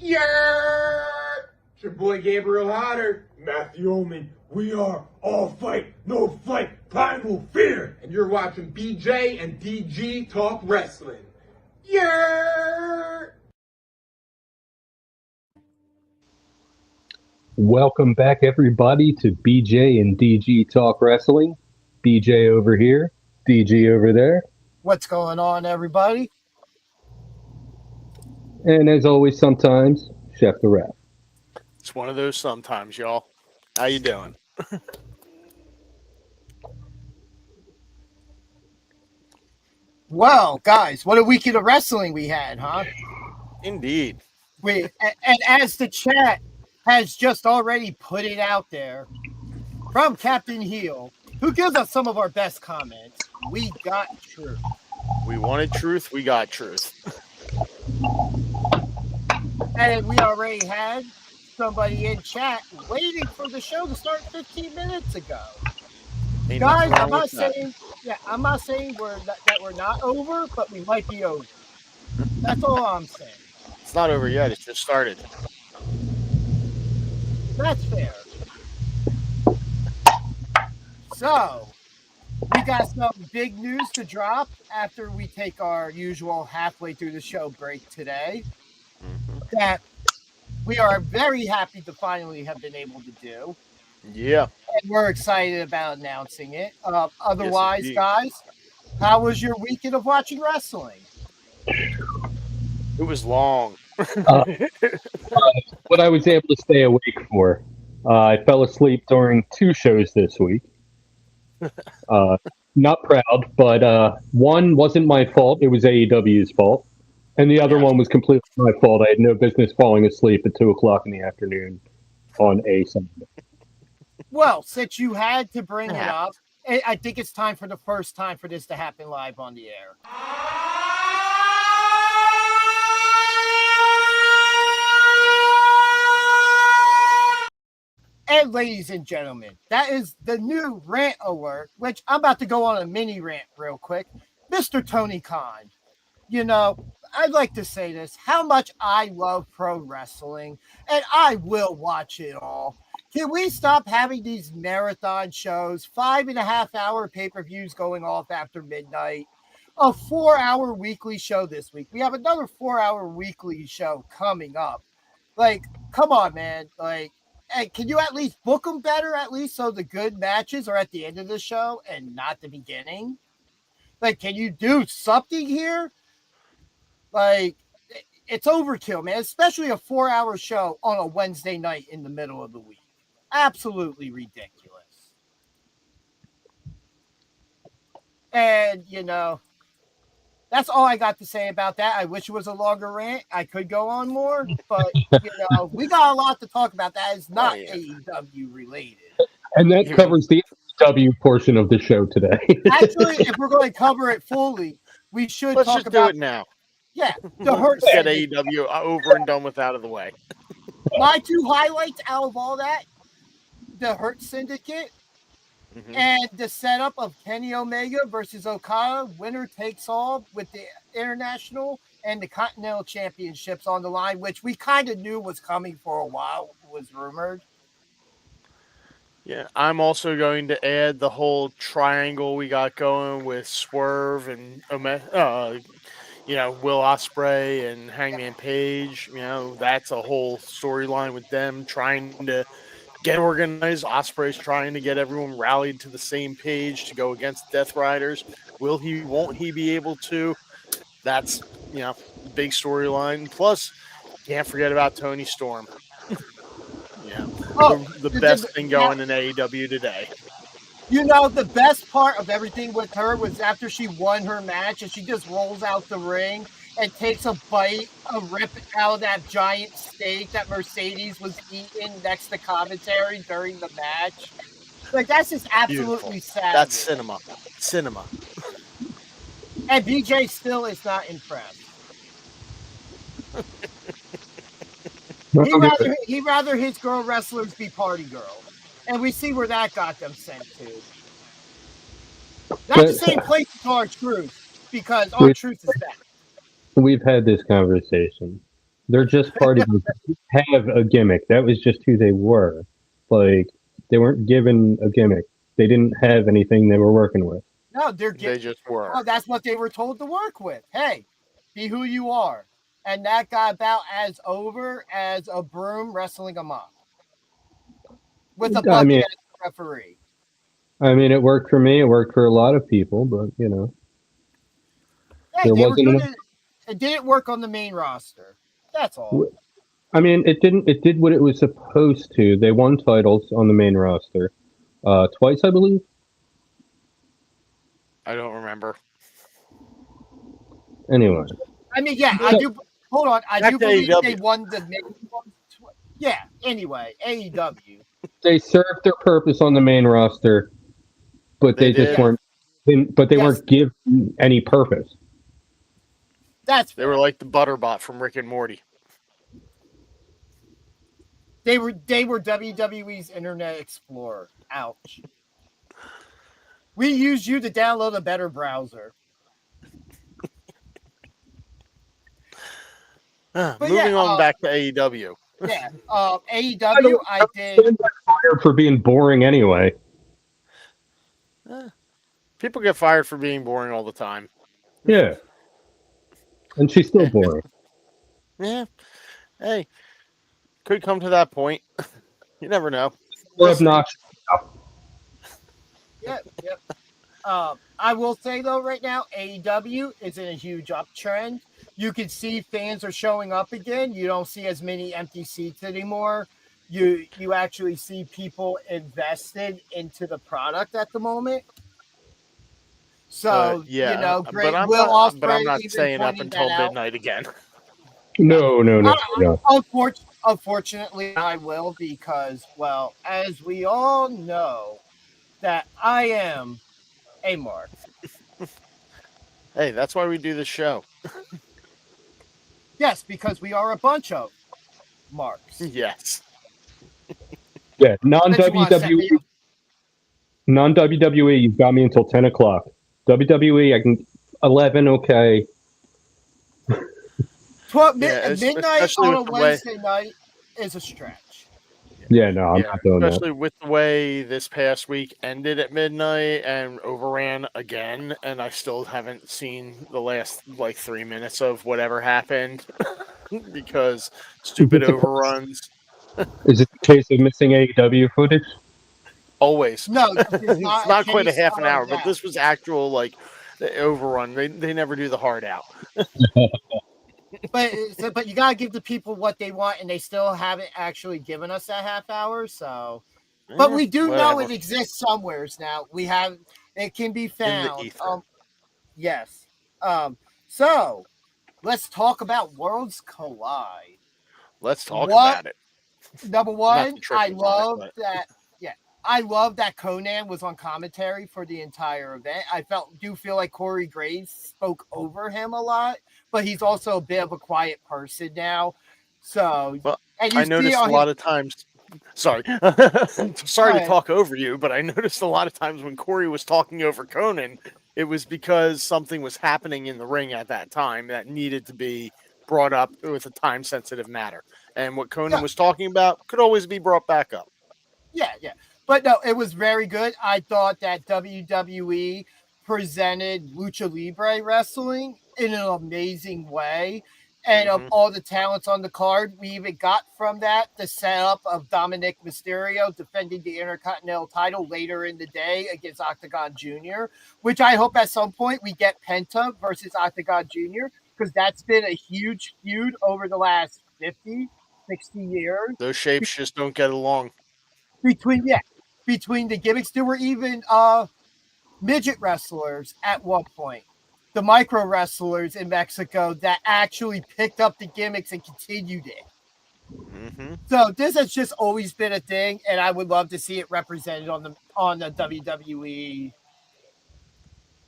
Yeah! It's your boy Gabriel Hodder, Matthew Oman. We are all fight, no fight, primal fear. And you're watching BJ and DG Talk Wrestling. Yeah! Welcome back, everybody, to BJ and DG Talk Wrestling. BJ over here, DG over there. What's going on, everybody? And as always, sometimes, Chef the Ref. It's one of those sometimes, y'all. How you doing? Well, guys, what a weekend of wrestling we had, huh? Indeed. And as the chat has just already put it out there, from Captain Heel, who gives us some of our best comments, we got truth. We wanted truth, we got truth. And we already had somebody in chat waiting for the show to start 15 minutes ago. Ain't Guys, nothing I'm wrong not with that. saying I'm not saying that we're not over, but we might be over. That's all I'm saying. It's not over yet, it's just started. That's fair. So, we got some big news to drop after we take our usual halfway through the show break today. That we are very happy to finally have been able to do. Yeah. And we're excited about announcing it. Otherwise, indeed. guys, how was your weekend of watching wrestling? It was long. What I was able to stay awake for, I fell asleep during 2 shows this week. Not proud, but one wasn't my fault. It was AEW's fault. And the other one was completely my fault. I had no business falling asleep at 2 o'clock in the afternoon on a Sunday. Well, since you had to bring it up, I think it's time for the first time for this to happen live on the air. And ladies and gentlemen, that is the new rant alert, which I'm about to go on a mini rant real quick. Mr. Tony Khan, you know, I'd like to say this, how much I love pro wrestling, and I will watch it all. Can we stop having these marathon shows, 5.5-hour pay-per-views going off after midnight, a 4-hour weekly show this week? We have another 4-hour weekly show coming up. Like, come on, man. Like, hey, can you at least book them better, at least so the good matches are at the end of the show and not the beginning? Like, can you do something here? Like, it's overkill, man, especially a 4-hour show on a Wednesday night in the middle of the week. Absolutely ridiculous. And, you know, that's all I got to say about that. I wish it was a longer rant. I could go on more, but, you know, we got a lot to talk about that is not AEW related. And that covers the AEW portion of the show today. Actually, if we're going to cover it fully, we should Let's talk just about do it now. Yeah, the Hurt Get Syndicate. AEW over and done with out of the way. My 2 highlights out of all that, the Hurt Syndicate and the setup of Kenny Omega versus Okada, winner takes all with the International and the Continental Championships on the line, which we kind of knew was coming for a while, was rumored. Yeah, I'm also going to add the whole triangle we got going with Swerve and Will Ospreay and Hangman Page. You know, that's a whole storyline with them trying to get organized. Ospreay's trying to get everyone rallied to the same page to go against Death Riders. Won't he be able to? That's, big storyline. Plus, can't forget about Tony Storm. The best thing going in AEW today. You know, the best part of everything with her was after she won her match and she just rolls out the ring and takes a rip out of that giant steak that Mercedes was eating next to commentary during the match. Like, that's just absolutely sad. That's cinema. Cinema. And BJ still is not impressed. He'd rather his girl wrestlers be party girls. And we see where that got them sent to. Not the same place as R-Truth, because R-Truth is back. We've had this conversation. They're just party groups. They didn't have a gimmick. That was just who they were. Like, they weren't given a gimmick. They didn't have anything they were working with. No, They just were. Oh, that's what they were told to work with. Hey, be who you are. And that got about as over as a broom wrestling a mop. With a I bucket mean, as a referee. it worked for me. It worked for a lot of people, but Hey, there they were wasn't good enough. it didn't work on the main roster. That's all. It didn't. It did what it was supposed to. They won titles on the main roster, twice, I believe. I don't remember. Anyway, I mean, yeah, I do. Hold on, I Back do to believe AEW. they won the main. Yeah. Anyway, AEW. they served their purpose on the main roster, but They they just did. weren't. But they Yes. weren't given any purpose. That's They were fair. like the Butterbot from Rick and Morty. They were WWE's Internet Explorer. Ouch. We used you to download a better browser. Moving on back to AEW. Yeah, AEW. I did. Fired for being boring anyway. People get fired for being boring all the time. Yeah, and she's still boring. Yeah. Hey, could come to that point. You never know. We're obnoxious. Yep. I will say though, right now AEW is in a huge uptrend. You can see fans are showing up again. You don't see as many empty seats anymore. You actually see people invested into the product at the moment. So yeah, great. but I'm Will not. Ospreay But I'm not even staying up pointing until that out. midnight again. No. Unfortunately, I will because, well, as we all know, that I am a mark. Hey, that's why we do this show. Yes, because we are a bunch of marks. Yes. Yeah, Unless you want to set me up. non WWE. You've got me until 10 o'clock. WWE, I can 11. Okay. 12 Yeah, midnight especially on a with the way- Wednesday night is a stretch. Yeah, no, I'm not doing that. Especially with the way this past week ended at midnight and overran again, and I still haven't seen the last 3 minutes of whatever happened because stupid overruns. Is it a case of missing AEW footage? Always. No, It's not quite a case half an of hour, but that. this was actual the overrun. They never do the hard out. But you gotta give the people what they want, and they still haven't actually given us that half hour. So, but we do know it exists somewheres now. It can be found. ether. Yes. So let's talk about Worlds Collide. Let's talk about it. Number one, I love but- that. Yeah, I love that Conan was on commentary for the entire event. I do feel like Corey Graves spoke over him a lot, but he's also a bit of a quiet person now. So, Well, and you I noticed a lot of times. Sorry, sorry to talk over you, but I noticed a lot of times when Corey was talking over Conan, it was because something was happening in the ring at that time that needed to be brought up with a time-sensitive matter. And what Conan was talking about could always be brought back up. Yeah. But no, it was very good. I thought that WWE presented Lucha Libre wrestling in an amazing way. And of all the talents on the card, we even got from that the setup of Dominic Mysterio defending the Intercontinental title later in the day against Octagon Jr., which I hope at some point we get Penta versus Octagon Jr., because that's been a huge feud over the last 50, 60 years. Those shapes just don't get along. Between the gimmicks, there were even midget wrestlers at one point. The micro wrestlers in Mexico that actually picked up the gimmicks and continued it. Mm-hmm. So this has just always been a thing, and I would love to see it represented on the WWE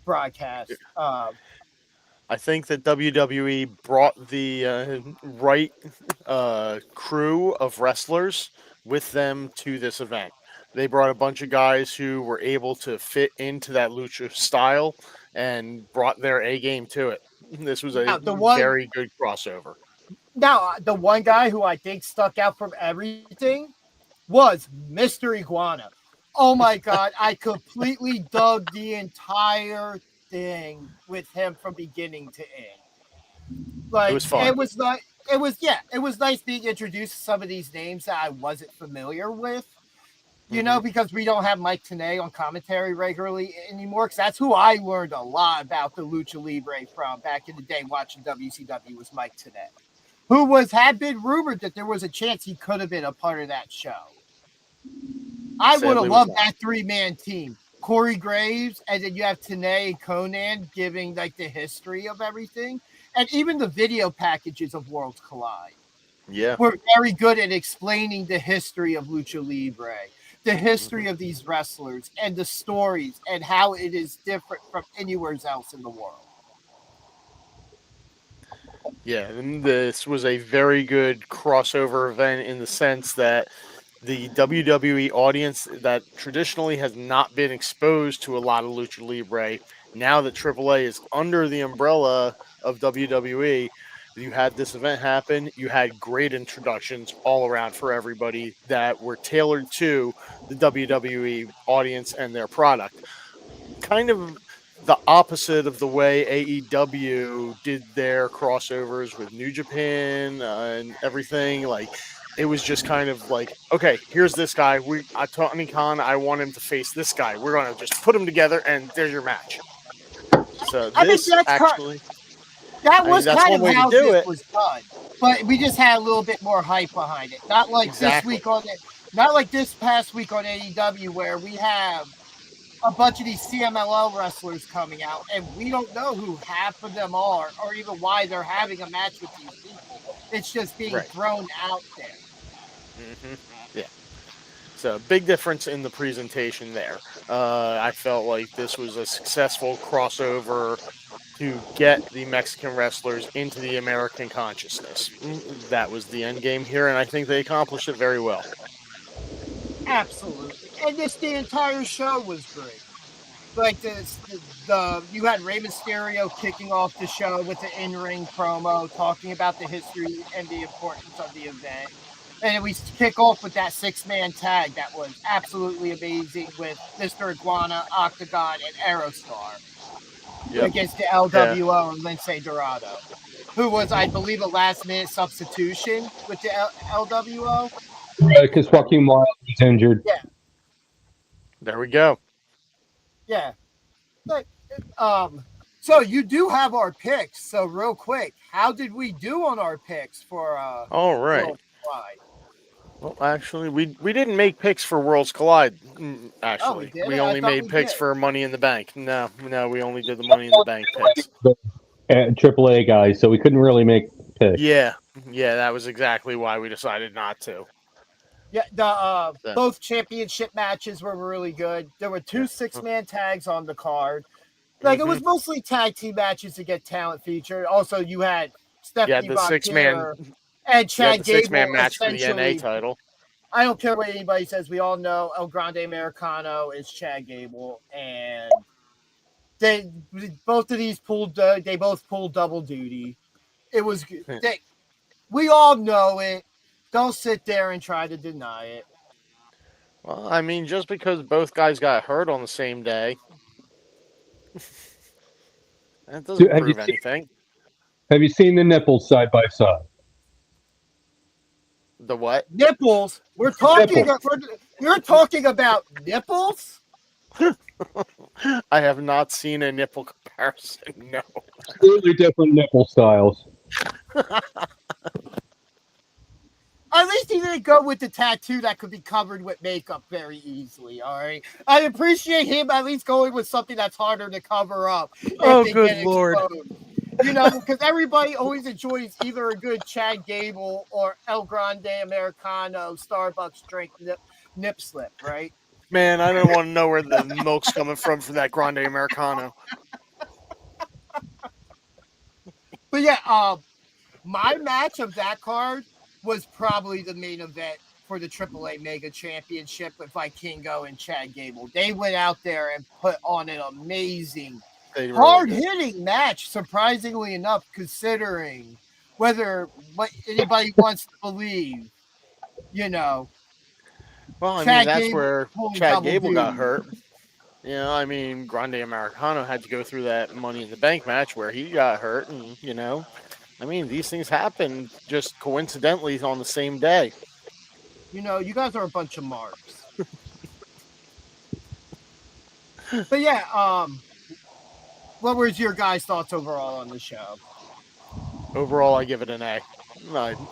broadcast. I think that WWE brought the right crew of wrestlers with them to this event. They brought a bunch of guys who were able to fit into that lucha style and brought their A game to it. This was a very good crossover. Now, the one guy who I think stuck out from everything was Mr. Iguana. Oh my God, I completely dug the entire thing with him from beginning to end. It Like was fun. it was nice being introduced to some of these names that I wasn't familiar with. You know, Mhm. because we don't have Mike Tenay on commentary regularly anymore. Because that's who I learned a lot about the Lucha Libre from back in the day watching WCW was Mike Tenay, who had been rumored that there was a chance he could have been a part of that show. I would have Sadly was loved not. that 3-man team. Corey Graves, and then you have Tenay and Conan giving like the history of everything. And even the video packages of Worlds Collide Yeah. were very good at explaining the history of Lucha Libre, the history of these wrestlers, and the stories, and how it is different from anywhere else in the world. Yeah, and this was a very good crossover event in the sense that the WWE audience that traditionally has not been exposed to a lot of Lucha Libre, now that AAA is under the umbrella of WWE, you had this event happen. You had great introductions all around for everybody that were tailored to the WWE audience and their product. Kind of the opposite of the way AEW did their crossovers with New Japan and everything. Like it was just kind of like, okay, here's this guy. Tony Khan, I want him to face this guy. We're gonna just put them together, and there's your match. So I mean, this actually, that I mean, was that's kind one of way to how do this it. was done, but we just had a little bit more hype behind it. Not like this Exactly. week on it. Not like this past week on AEW where we have a bunch of these CMLL wrestlers coming out, and we don't know who half of them are, or even why they're having a match with these people. It's just being Right. thrown out there. Yeah. So big difference in the presentation there. I felt like this was a successful crossover to get the Mexican wrestlers into the American consciousness. That was the end game here, and I think they accomplished it very well. Absolutely, and the entire show was great. Like you had Rey Mysterio kicking off the show with the in-ring promo, talking about the history and the importance of the event. And we kick off with that 6-man tag that was absolutely amazing with Mr. Iguana, Octagon, and Aerostar against the Yeah. LWO and Lince Dorado, who was, I believe, a last-minute substitution with the LWO. Because Joaquin Wild was injured. Yeah, There we go. yeah. Like, so you do have our picks. So real quick, how did we do on our picks for All right. Worldwide? Well, actually, we didn't make picks for Worlds Collide. Oh, we Actually, did? we I only thought made we picks did. for Money in the Bank. No, we only did the Money in the Bank picks. AAA guys, so we couldn't really make picks. Yeah, that was exactly why we decided not to. Yeah, the Yeah. both championship matches were really good. There were 2 6-man tags on the card. Like it was mostly tag team matches to get talent featured. Also, you had Stephanie the Von 6-man. Pierre and You had Chad the Gable 6-man match for the essentially. NA title. I don't care what anybody says. We all know El Grande Americano is Chad Gable, and they both of these pulled. They both pulled double duty. It was. We all know it. Don't sit there and try to deny it. Well, I mean, just because both guys got hurt on the same day, that doesn't prove anything. Have you seen the nipples side by side? The what? Nipples. We're talking. You're talking about nipples. I have not seen a nipple comparison. No. Completely different nipple styles. At least he didn't go with the tattoo that could be covered with makeup very easily. All right, I appreciate him at least going with something that's harder to cover up. Oh, good Lord. You know, because everybody always enjoys either a good Chad Gable or El Grande Americano Starbucks drink nip slip, right? Man, I don't want to know where the milk's coming from for that Grande Americano. But yeah, my match of that card was probably the main event for the AAA Mega Championship with Vikingo and Chad Gable. They went out there and put on an amazing, hard-hitting match, surprisingly enough, considering whether what anybody wants to believe, you know, Well, I mean, Chad that's Gable where pulling Chad double Gable got duty. hurt. You know, I mean, Grande Americano had to go through that Money in the Bank match where he got hurt, and I mean, these things happen just coincidentally on the same day. You know, you guys are a bunch of marks. But yeah, what was your guys' thoughts overall on the show? Overall, I give it an A.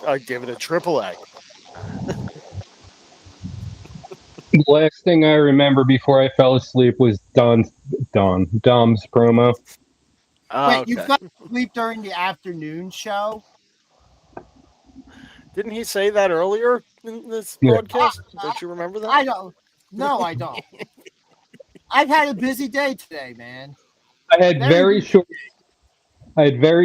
I give it a triple A. The last thing I remember before I fell asleep was Dom's promo. Wait, you Okay. fell asleep during the afternoon show? Didn't he say that earlier in this Yeah. broadcast? Don't you remember that? I don't. No, I don't. I've had a busy day today, man. I had Very very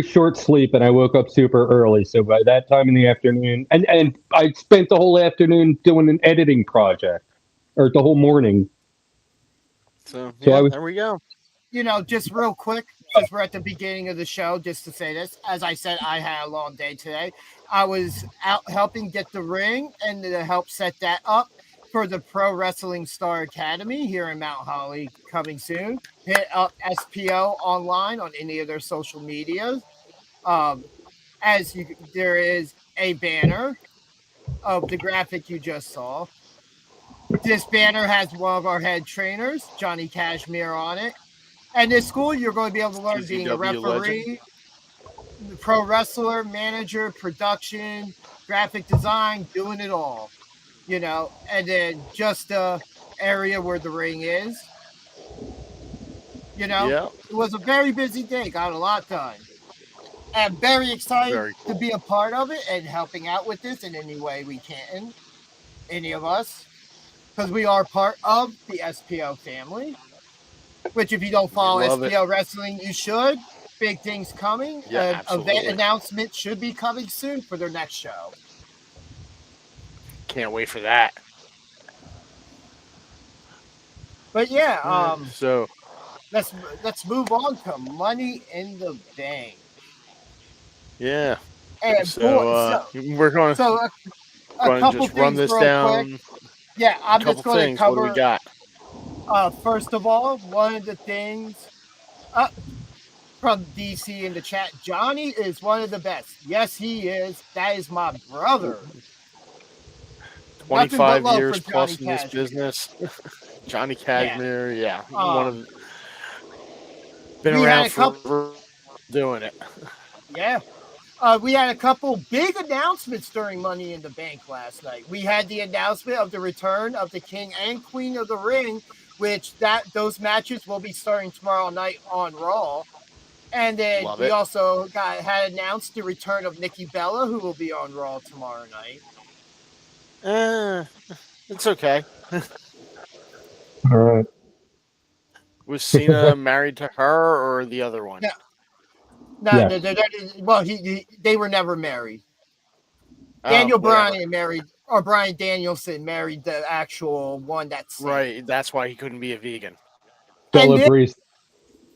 busy. short sleep, and I woke up super early. So by that time in the afternoon, and I spent the whole afternoon doing an editing project, or the whole morning. So So I yeah, was there we go. You know, just real quick, since we're at the beginning of the show, just to say this, as I said, I had a long day today. I was out helping get the ring and to help set that up for the Pro Wrestling Star Academy here in Mount Holly coming soon. Hit up SPO online on any of their social medias. Um, there is a banner of the graphic you just saw. This banner has one of our head trainers, Johnny Cashmere, on it. And this school, you're going to be able to learn being a CZW legend. referee, pro wrestler, manager, production, graphic design, doing it all, you know. And then just the area where the ring is, you know. Yeah, It was a very busy day, got a lot done. And very excited very to cool. be a part of it and helping out with this in any way we can, any of us, because we are part of the SPO family. Which, if you don't We follow love it. SPL Wrestling, you should. Big things coming. Yeah, Event absolutely. announcement should be coming soon for their next show. Can't wait for that. But yeah, So let's move on to Money in the Bank. yeah, And boy, we're going so a going to couple just run things this real quick. down. Yeah, A I'm just couple going to things. What do we cover. got? First of all, one of the things from DC in the chat, Johnny is one of the best. Yes, he is. That is my brother. Nothing but 25 love years for Johnny plus in this Cashmere. business. Johnny Cashmere, yeah, been We had around a couple. for doing it. Yeah. We had a couple big announcements during Money in the Bank last night. We had the announcement of the return of the King and Queen of the Ring, which those matches will be starting tomorrow night on Raw. And then Love we it. also had announced the return of Nikki Bella, who will be on Raw tomorrow night. It's okay. all right. Was Cena married to her or the other one? No, Yeah. well, they were never married. Oh, Daniel whatever. Bryan married, or Bryan Danielson married the actual one that's Right. That's why he couldn't be a vegan.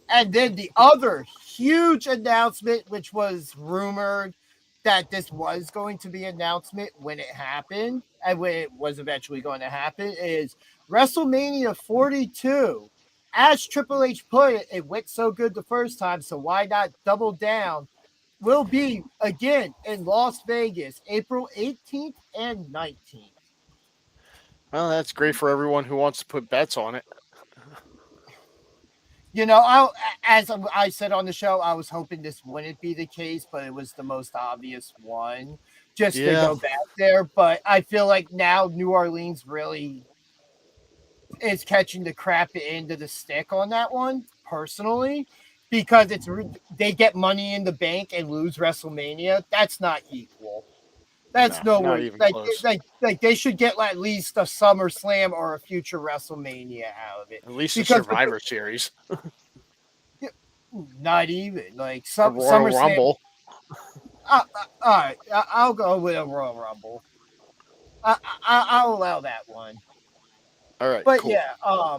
And then the other huge announcement, which was rumored that this was going to be an announcement when it happened, and when it was eventually going to happen, is WrestleMania 42. As Triple H put it, it went so good the first time, so why not double down? Will be again in Las Vegas, April 18th and 19th. Well, that's great for everyone who wants to put bets on it. You know, as I said on the show, I was hoping this wouldn't be the case, but it was the most obvious one just to go back there. But I feel like now New Orleans really is catching the crap end of the stick on that one, personally, because they get Money in the Bank and lose WrestleMania. That's not equal. That's not even close. Like they should get at least a SummerSlam or a future WrestleMania out of it. At least a Survivor Series. Not even like a Royal SummerSlam. Rumble. All right, I'll go with a Royal Rumble. I'll allow that one. All right, but cool. yeah,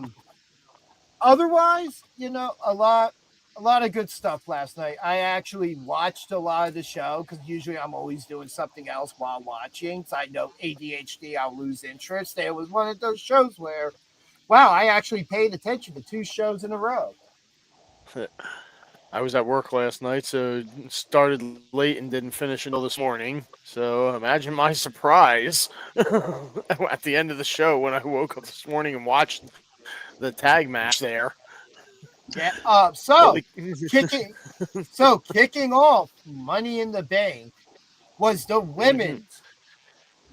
otherwise, you know, a lot a lot of good stuff last night. I actually watched a lot of the show because usually I'm always doing something else while watching. So I know ADHD, I'll lose interest. It was one of those shows where, wow, I actually paid attention to 2 shows in a row. I was at work last night, so started late and didn't finish until this morning. So imagine my surprise at the end of the show when I woke up this morning and watched the tag match there. Yeah. Holy- Kicking off Money in the Bank was the women's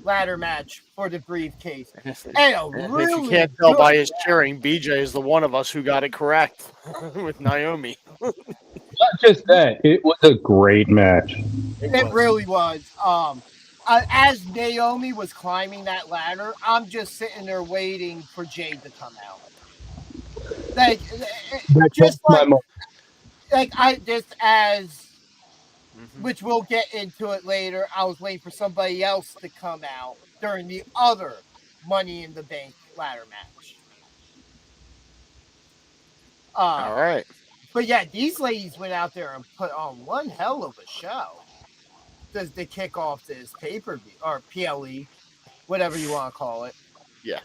ladder match for the briefcase. And a And really if you can't tell by good his cheering, BJ is the one of us who got it correct with Naomi. Not just that, it was a great match. It really was. As Naomi was climbing that ladder, I'm just sitting there waiting for Jade to come out. Like, just which we'll get into it later. I was waiting for somebody else to come out during the other Money in the Bank ladder match. All right. But yeah, these ladies went out there and put on one hell of a show. Does they kick off this pay-per-view or PLE, whatever you want to call it? Yeah.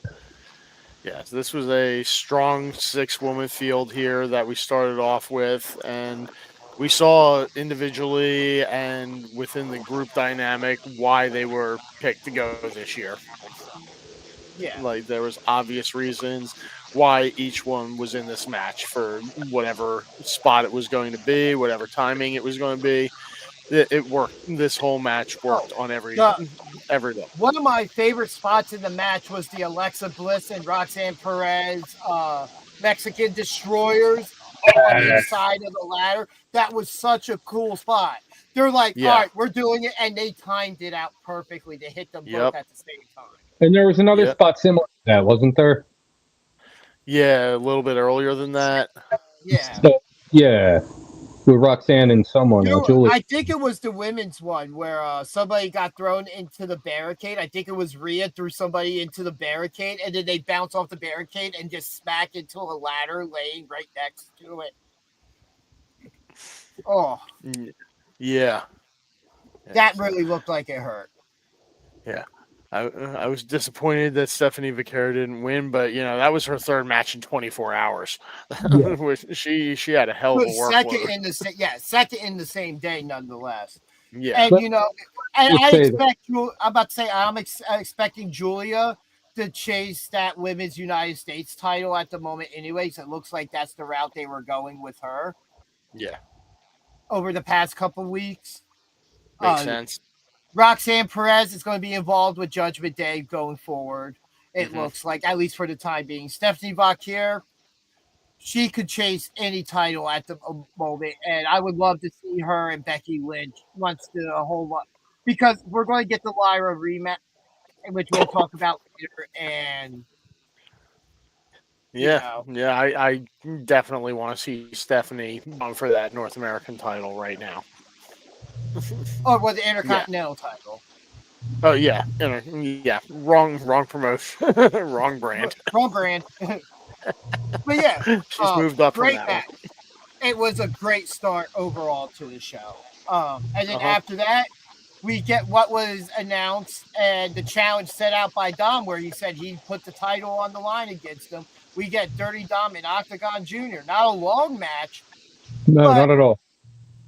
Yeah, so this was a strong 6-woman field here that we started off with, and we saw individually and within the group dynamic why they were picked to go this year. Yeah. Like, there was obvious reasons why each one was in this match for whatever spot it was going to be, whatever timing it was going to be. It worked. This whole match worked on every day. One of my favorite spots in the match was the Alexa Bliss and Roxanne Perez Mexican Destroyers on the side of the ladder. That was such a cool spot. They're like, all right, we're doing it, and they timed it out perfectly to hit them both at the same time. And there was another spot similar to that, wasn't there? Yeah, a little bit earlier than that. Yeah. So, yeah. With Roxanne and someone, Julie. I think it was the women's one where somebody got thrown into the barricade. I think it was Rhea threw somebody into the barricade, and then they bounce off the barricade and just smack into a ladder laying right next to it. Oh. Yeah. That really looked like it hurt. Yeah. I was disappointed that Stephanie Vaquero didn't win, but that was her 3rd match in 24 hours. Yeah. she had a hell of a workload. Second in the same day, nonetheless. Yeah, and I'm expecting Julia to chase that women's United States title at the moment. Anyways, it looks like that's the route they were going with her. Yeah. Over the past couple weeks, makes sense. Roxanne Perez is going to be involved with Judgment Day going forward. It looks like, at least for the time being. Stephanie Vaquero, she could chase any title at the moment, and I would love to see her and Becky Lynch once a whole lot, because we're going to get the Lyra rematch, which we'll talk about later. And I definitely want to see Stephanie going for that North American title right now. Or the Intercontinental title. Oh yeah, wrong promotion, wrong brand. Wrong brand. But yeah, she's moved up. Great match. It was a great start overall to the show. And then after that, we get what was announced and the challenge set out by Dom, where he said he put the title on the line against him. We get Dirty Dom and Octagon Jr. Not a long match. No, not at all.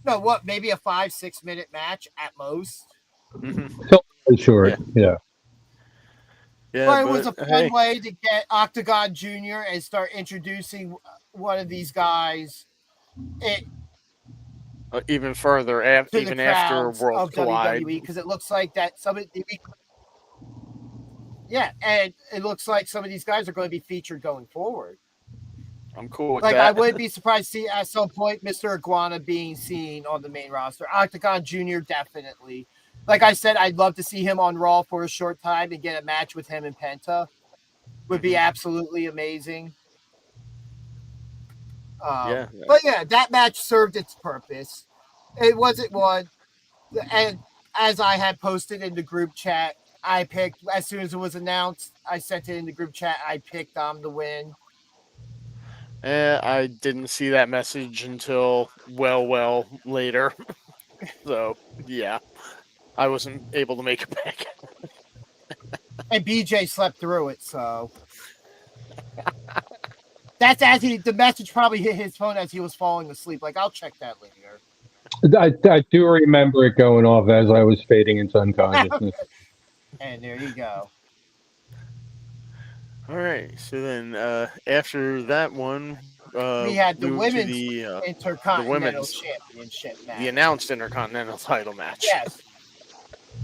No, maybe a 5-6 minute match at most. Short, yeah. But it was a fun way to get Octagon Jr. and start introducing one of these guys even further, even after World Collide. Because it looks like that and it looks like some of these guys are going to be featured going forward. I'm cool with that. I wouldn't be surprised to see at some point Mr. Iguana being seen on the main roster. Octagon Jr. definitely. Like I said, I'd love to see him on Raw for a short time and get a match with him and Penta. Would be absolutely amazing. But yeah, that match served its purpose. It wasn't one. And as I had posted in the group chat, I picked, as soon as it was announced, I sent it in the group chat, I picked Dom to win. I didn't see that message until well later. So, yeah, I wasn't able to make it back. And BJ slept through it, so that's as the message probably hit his phone as he was falling asleep. Like, I'll check that later. I do remember it going off as I was fading into unconsciousness. And there you go. All right. So then, after that one, We had the moved to women's the Intercontinental women's, Championship match. the announced Intercontinental title match. Yes.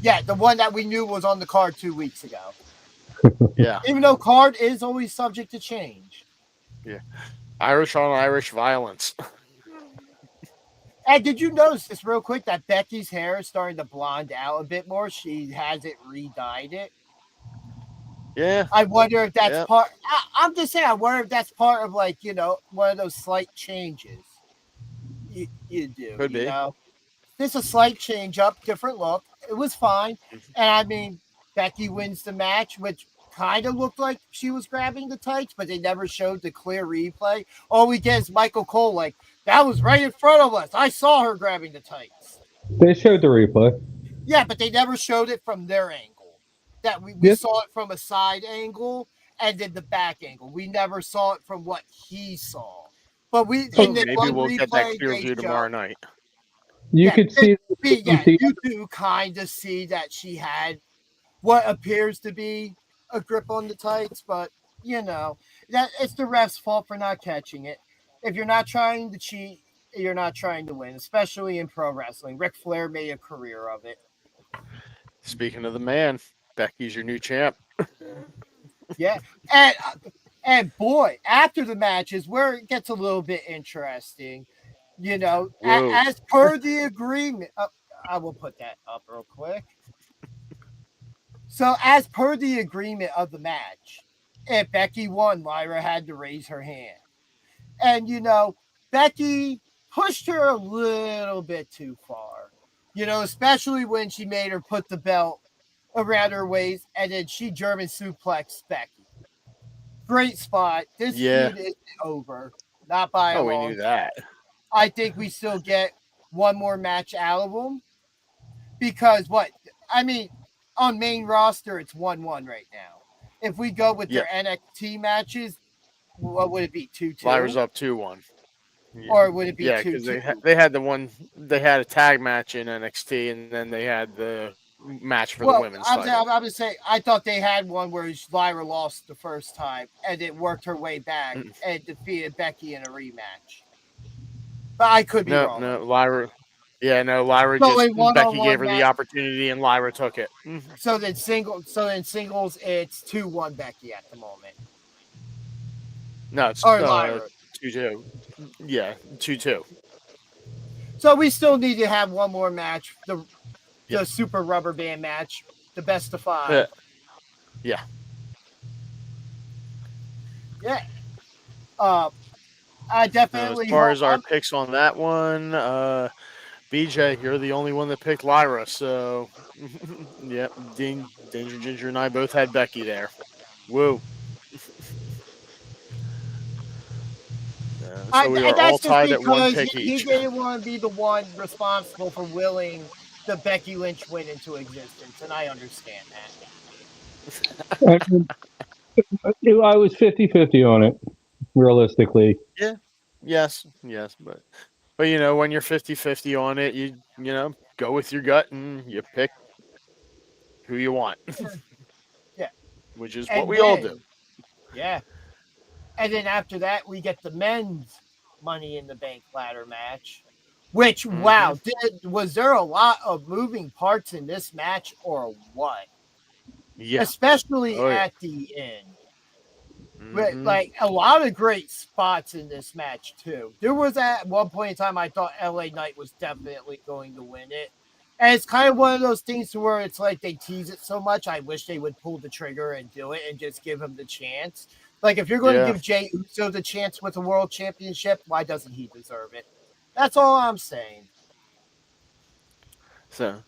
Yeah, the one that we knew was on the card 2 weeks ago. Yeah. Even though card is always subject to change. Yeah. Irish on Irish violence. And did you notice this real quick that Becky's hair is starting to blonde out a bit more? She has it re-dyed it. Yeah. I wonder if that's part. I'm just saying. I wonder if that's part of like one of those slight changes. You do. Could be. There's a slight change up, different look. It was fine, and I mean Becky wins the match, which kind of looked like she was grabbing the tights, but they never showed the clear replay. All we get is Michael Cole like that was right in front of us. I saw her grabbing the tights. They showed the replay. Yeah, but they never showed it from their angle. That we saw it from a side angle and then the back angle. We never saw it from what he saw. But maybe we'll get that clear view tomorrow night. You could see. You do kind of see that she had what appears to be a grip on the tights, but that it's the ref's fault for not catching it. If you're not trying to cheat, you're not trying to win, especially in pro wrestling. Ric Flair made a career of it. Speaking of the man, Becky's your new champ. Yeah, and boy, after the match is where it gets a little bit interesting. As per the agreement, I will put that up real quick. So, as per the agreement of the match, if Becky won, Lyra had to raise her hand. And, Becky pushed her a little bit too far, especially when she made her put the belt around her waist and then she German suplexed Becky. Great spot. This feud is over. Not by a long we knew that. I think we still get one more match out of them because on main roster, it's 1-1 right now. If we go with their NXT matches, what would it be? 2-2? Lyra's up 2-1. Yeah. Or would it be 2-2? Yeah, because they had they had a tag match in NXT and then they had the match for the women's title. I'm going to say, I thought they had one where Lyra lost the first time and it worked her way back and defeated Becky in a rematch. But I could be wrong. No, Lyra. Yeah, no, Lyra Becky gave her the opportunity and Lyra took it. So then singles, it's 2-1 Becky at the moment. No, it's 2-2. Yeah, 2-2. So we still need to have one more match, the Super Rubber Band match, the best of 5. Yeah. Yeah. I definitely. As far as our picks on that one, BJ, you're the only one that picked Lyra. So, yeah, Danger Ginger and I both had Becky there. Woo. So we were all tied at one pick each. He didn't want to be the one responsible for willing the Becky Lynch win into existence, and I understand that. I was 50-50 on it, realistically. Yeah. Yes, but when you're 50-50 on it, you go with your gut and you pick who you want. Yeah. Which is what we all do. Yeah. And then after that, we get the men's Money in the Bank ladder match, which, wow, was there a lot of moving parts in this match or what? Yeah. Especially at the end. But, like, a lot of great spots in this match, too. There was at one point in time I thought LA Knight was definitely going to win it. And it's kind of one of those things to where it's like they tease it so much, I wish they would pull the trigger and do it and just give him the chance. Like, if you're going to give Jey Uso the chance with the World Championship, why doesn't he deserve it? That's all I'm saying. So,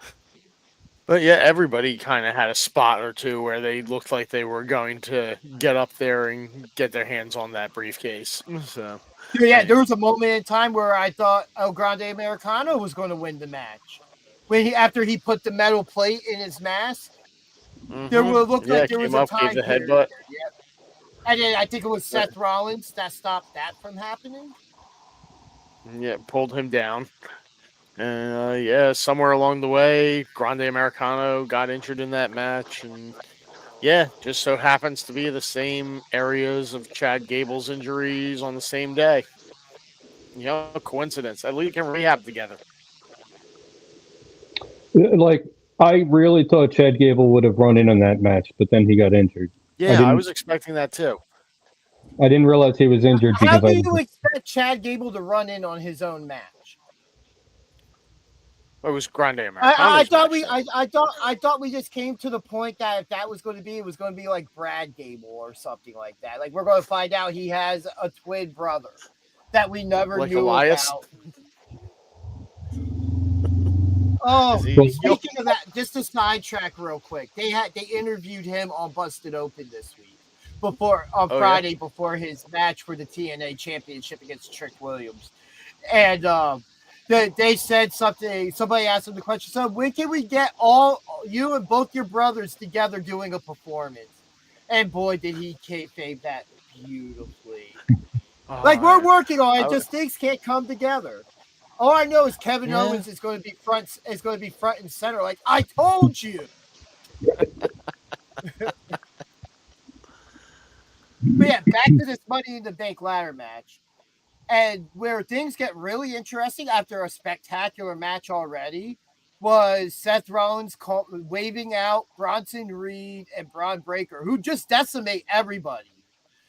But yeah, everybody kind of had a spot or two where they looked like they were going to get up there and get their hands on that briefcase. So Yeah, there was a moment in time where I thought El Grande Americano was going to win the match. After he put the metal plate in his mask, there would look like there was came a up, gave time the period. headbutt. Yep. And then I think it was Seth Rollins that stopped that from happening. Yeah, pulled him down. Yeah, somewhere along the way, Grande Americano got injured in that match, and yeah, just so happens to be the same areas of Chad Gable's injuries on the same day. Coincidence. At least they can rehab together. Like, I really thought Chad Gable would have run in on that match, but then he got injured. Yeah, I was expecting that too. I didn't realize he was injured How because do you expect Chad Gable to run in on his own match? It was Grande Americano. I thought we just came to the point that if that was going to be, it was going to be like Brad Gable or something like that. Like we're going to find out he has a twin brother that we never knew Elias? about. Oh, speaking of that, just to sidetrack real quick, they interviewed him on Busted Open this week Friday before his match for the TNA Championship against Trick Williams, and they said something. Somebody asked him the question: "So when can we get all you and both your brothers together doing a performance?" And boy, did he kayfabe that beautifully. Like we're working on it, just things can't come together. All I know is Kevin Owens is going to be front and center. Like I told you. But yeah, back to this Money in the Bank ladder match, and where things get really interesting after a spectacular match already was Seth Rollins waving out Bronson Reed and Braun Breaker, who just decimate everybody.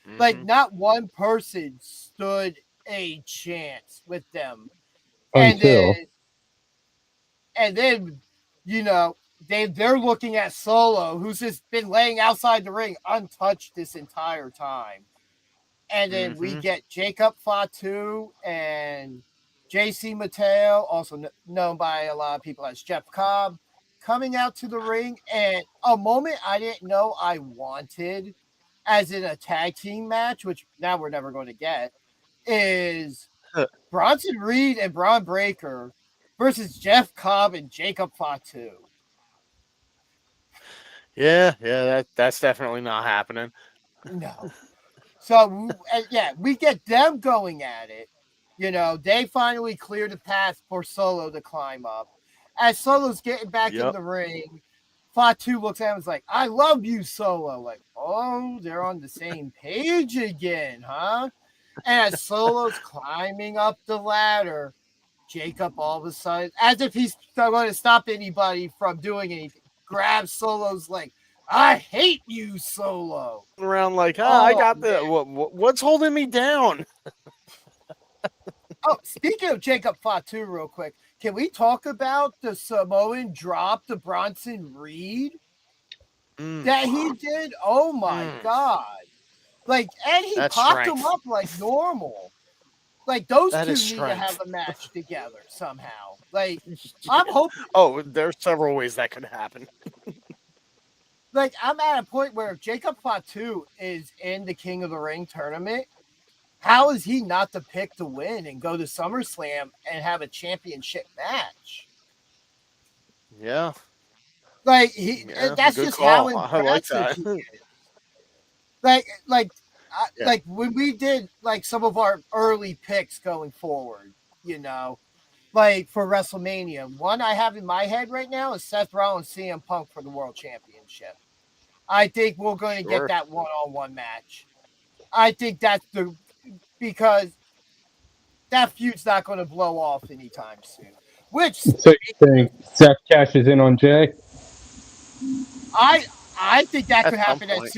Mm-hmm. Like not one person stood a chance with them. And then, they're looking at Solo, who's just been laying outside the ring untouched this entire time. And then we get Jacob Fatu and JC Mateo, also known by a lot of people as Jeff Cobb, coming out to the ring. And a moment I didn't know I wanted as in a tag team match, which now we're never going to get, is Bronson Reed and Braun Breaker versus Jeff Cobb and Jacob Fatu. Yeah, that's definitely not happening. No. So, we get them going at it. They finally clear the path for Solo to climb up. As Solo's getting back in the ring, Fatu looks at him and is like, I love you, Solo. Like, oh, they're on the same page again, huh? And as Solo's climbing up the ladder, Jacob all of a sudden, as if he's going to stop anybody from doing anything, grabs Solo's leg. I hate you, Solo. Around like, I got what's holding me down? Speaking of Jacob Fatu real quick, can we talk about the Samoan drop to Bronson Reed that he did? Oh, my God. Like, and he popped him up like normal. Like, those two need to have a match together somehow. Like, I'm hoping. Oh, there's several ways that could happen. Like, I'm at a point where if Jacob Fatu is in the King of the Ring tournament, how is he not the pick to win and go to SummerSlam and have a championship match? Yeah. Like, that's just how impressive I like that. he is. Like when we did like some of our early picks going forward, like for WrestleMania, one I have in my head right now is Seth Rollins CM Punk for the World Championship. I think we're going to get that one-on-one match. I think that's because that feud's not going to blow off anytime soon. So you think Seth cashes in on Jay? I think that could happen as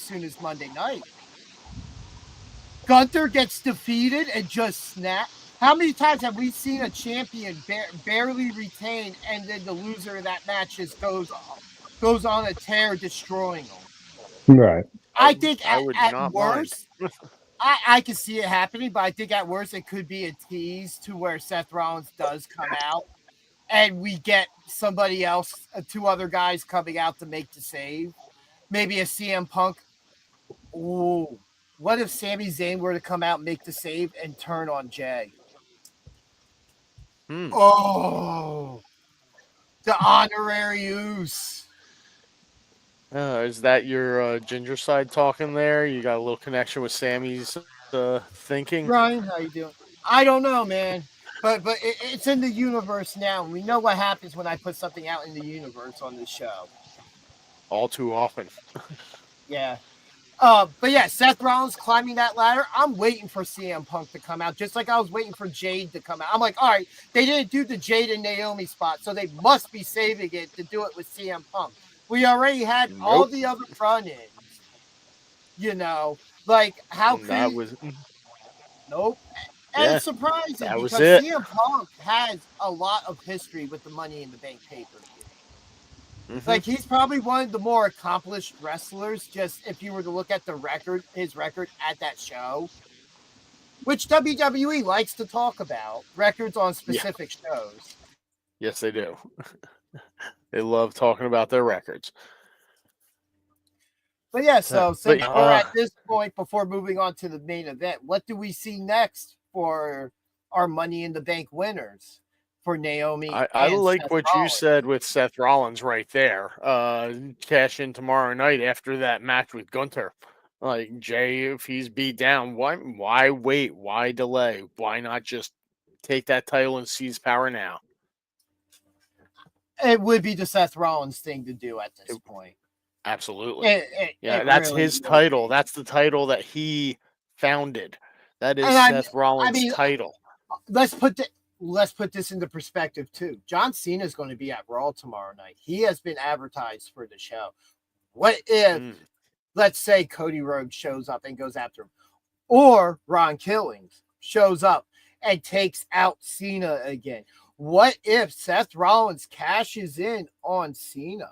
soon as Monday night. Gunther gets defeated and just snap. How many times have we seen a champion barely retain and then the loser of that match just goes on a tear, destroying them? Right. I think at worst, I can see it happening, but I think at worst it could be a tease to where Seth Rollins does come out and we get somebody else, 2 other guys coming out to make the save. Maybe a CM Punk. Ooh, what if Sami Zayn were to come out and make the save and turn on Jay? Oh, the honorary Uce. Is that your ginger side talking there? You got a little connection with Sammy's thinking? Ryan, how you doing? I don't know, man. But it's in the universe now, and we know what happens when I put something out in the universe on this show. All too often. Yeah. But yeah, Seth Rollins climbing that ladder. I'm waiting for CM Punk to come out, just like I was waiting for Jade to come out. I'm like, all right, they didn't do the Jade and Naomi spot, so they must be saving it to do it with CM Punk. We already had all the other front ends. You know, like how that was nope. And it's surprising that was because it. CM Punk has a lot of history with the Money in the Bank pay-per-view. Like he's probably one of the more accomplished wrestlers. Just if you were to look at his record at that show, which WWE likes to talk about records on specific shows. Yes, they do. They love talking about their records. But yeah, so since we're at this point, before moving on to the main event, what do we see next for our Money in the Bank winners? For Naomi, I like Seth what Rollins. you said with Seth Rollins right there. Cash in tomorrow night after that match with Gunter. Like Jay, if he's beat down, why wait? Why delay? Why not just take that title and seize power now? It would be the Seth Rollins thing to do at this point. Absolutely. That's really his title. That's the title that he founded. That is Seth Rollins' title. Let's put this into perspective too. John Cena is going to be at Raw tomorrow night. He has been advertised for the show. What if, let's say, Cody Rhodes shows up and goes after him, or Ron Killings shows up and takes out Cena again? What if Seth Rollins cashes in on Cena?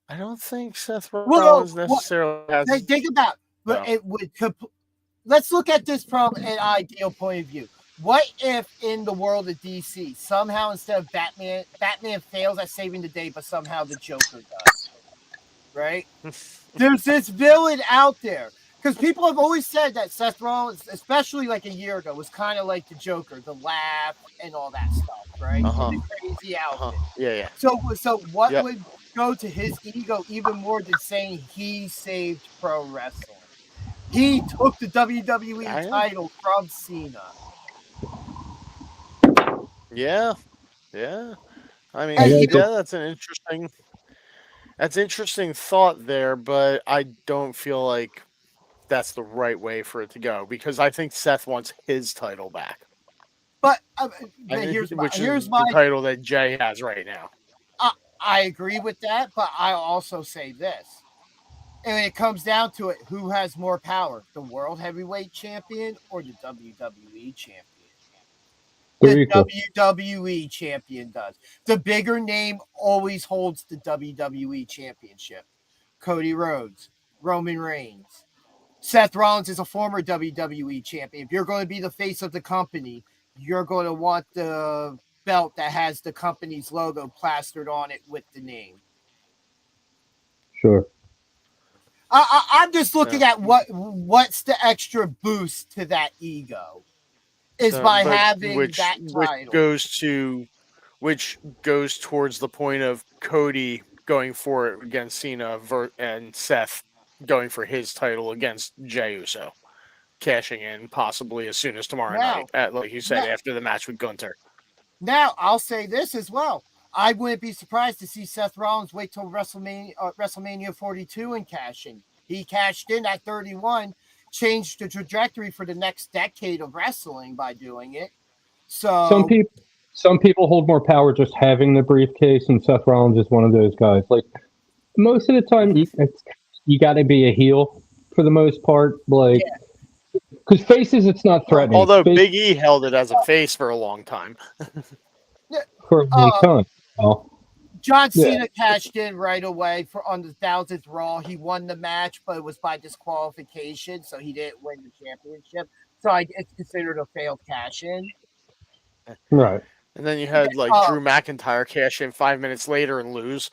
I don't think Seth Rollins necessarily has. Think about it. Let's look at this from an ideal point of view. What if in the world of DC, somehow instead of Batman fails at saving the day, but somehow the Joker does? Right? There's this villain out there. Because people have always said that Seth Rollins, especially like a year ago, was kind of like the Joker, the laugh and all that stuff, right? The crazy outfit. Yeah. So what would go to his ego even more than saying he saved pro wrestling? He took the WWE title from Cena. Yeah. I mean, that's interesting thought there, but I don't feel like that's the right way for it to go because I think Seth wants his title back. But here's my the title that Jay has right now. I agree with that, but I also say this. And it comes down to it, who has more power, the World Heavyweight Champion or the WWE Champion? The WWE Champion does. The bigger name always holds the WWE Championship. Cody Rhodes, Roman Reigns. Seth Rollins is a former WWE Champion. If you're going to be the face of the company, you're going to want the belt that has the company's logo plastered on it with the name. Sure. I'm just looking at what's the extra boost to that ego is by having that title. Which goes towards the point of Cody going for it against Cena and Seth going for his title against Jey Uso, cashing in possibly as soon as tomorrow night, like you said, after the match with Gunter. Now, I'll say this as well. I wouldn't be surprised to see Seth Rollins wait till WrestleMania 42 and cash in. He cashed in at 31, changed the trajectory for the next decade of wrestling by doing it. So some people hold more power just having the briefcase, and Seth Rollins is one of those guys. Like most of the time, you got to be a heel for the most part. Like because faces, it's not threatening. Although Big E held it as a face for a long time. For a long time. John Cena cashed in right away on the 1000th Raw. He won the match, but it was by disqualification, so he didn't win the championship. So it's considered a failed cash in. Right. And then you had like Drew McIntyre cash in 5 minutes later and lose.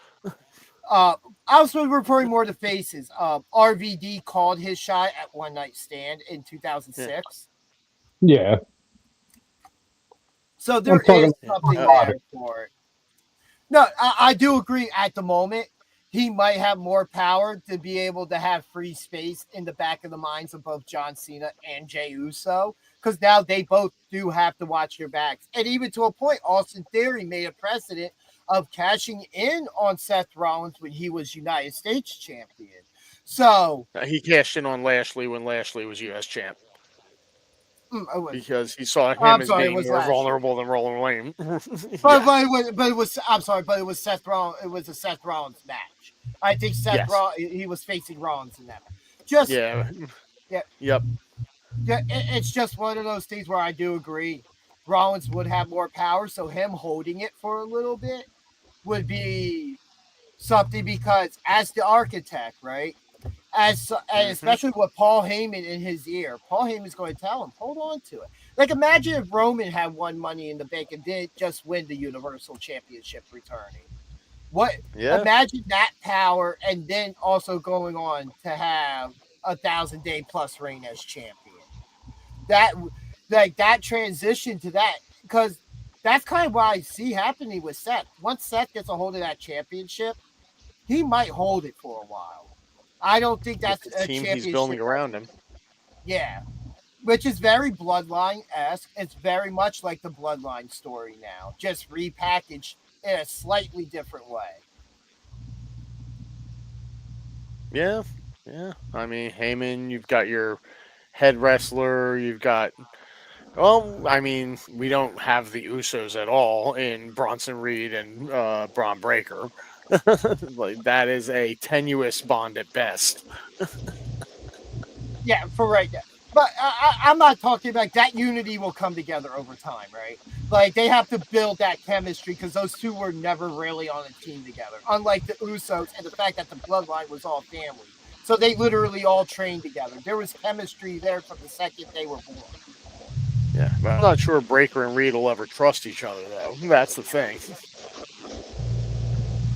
I was referring more to faces. RVD called his shot at One Night Stand in 2006. Yeah. So there is something there for it. No, I do agree at the moment. He might have more power to be able to have free space in the back of the minds of both John Cena and Jey Uso, because now they both do have to watch their backs. And even to a point, Austin Theory made a precedent of cashing in on Seth Rollins when he was United States champion. So he cashed in on Lashley when Lashley was U.S. champ. Because he saw him as being more vulnerable than Roman Reigns. But it was Seth Rollins. It was a Seth Rollins match. I think Rollins, he was facing Rollins in that match. Yep. Yeah, it's just one of those things where I do agree. Rollins would have more power, so him holding it for a little bit would be something, because as the architect, right? And especially with Paul Heyman in his ear, Paul Heyman's going to tell him, hold on to it. Like, imagine if Roman had won Money in the Bank and didn't just win the Universal Championship returning. Imagine that power, and then also going on to have a 1,000-day plus reign as champion. That transition to that, because that's kind of what I see happening with Seth. Once Seth gets a hold of that championship, he might hold it for a while. I don't think that's a team championship he's building around him. Yeah, which is very Bloodline-esque. It's very much like the Bloodline story now, just repackaged in a slightly different way. Yeah. I mean, Heyman, you've got your head wrestler. You've got, we don't have the Usos at all in Bronson Reed and Braun Breaker. Like, that is a tenuous bond at best. Yeah, for right now. But I'm not talking about that. Unity will come together over time, right? Like, they have to build that chemistry, because those two were never really on a team together. Unlike the Usos and the fact that the Bloodline was all family. So they literally all trained together. There was chemistry there from the second they were born. Yeah, but I'm not sure Breaker and Reed will ever trust each other, though. That's the thing.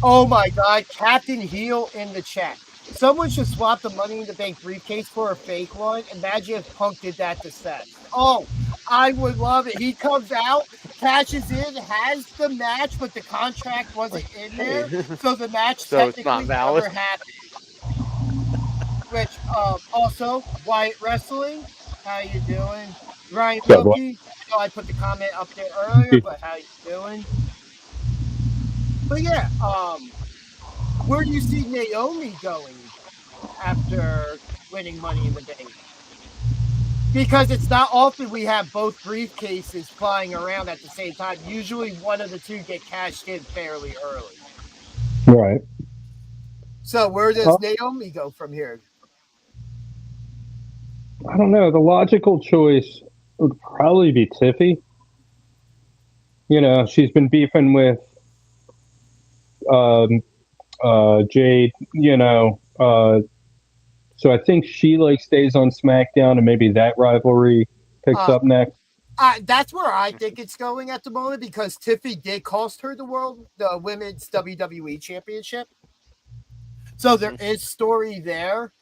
Oh my God, Captain Heel in the chat. Someone should swap the Money in the Bank briefcase for a fake one. Imagine if Punk did that to Seth. Oh, I would love it. He comes out, cashes in, has the match, but the contract wasn't in there, so the match technically never happened. Which, also, Wyatt Wrestling, how you doing? Ryan Wilkie, I know I put the comment up there earlier, but how you doing? But yeah, where do you see Naomi going after winning Money in the Bank? Because it's not often we have both briefcases flying around at the same time. Usually one of the two get cashed in fairly early. Right. So where does Naomi go from here? I don't know. The logical choice would probably be Tiffy. You know, she's been beefing with Jade, so I think she stays on SmackDown, and maybe that rivalry picks up next. That's where I think it's going at the moment, because Tiffy did cost her the women's WWE championship. So there is story there.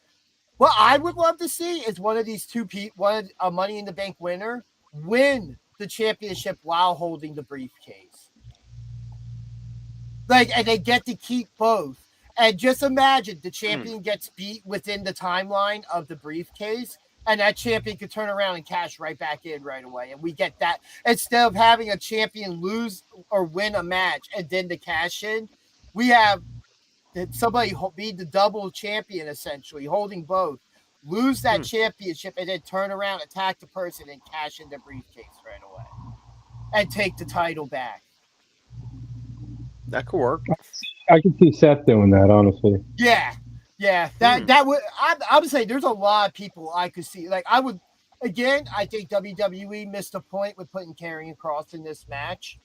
What I would love to see is one of these two people, a Money in the Bank winner, win the championship while holding the briefcase. And they get to keep both. And just imagine the champion gets beat within the timeline of the briefcase, and that champion could turn around and cash right back in right away. And we get that. Instead of having a champion lose or win a match and then the cash in, we have somebody be the double champion, essentially, holding both, lose that championship, and then turn around, attack the person, and cash in the briefcase right away. And take the title back. That could work. I could see Seth doing that, honestly. Yeah. That would. I would say there's a lot of people I could see. I think WWE missed a point with putting Karrion Kross in this match,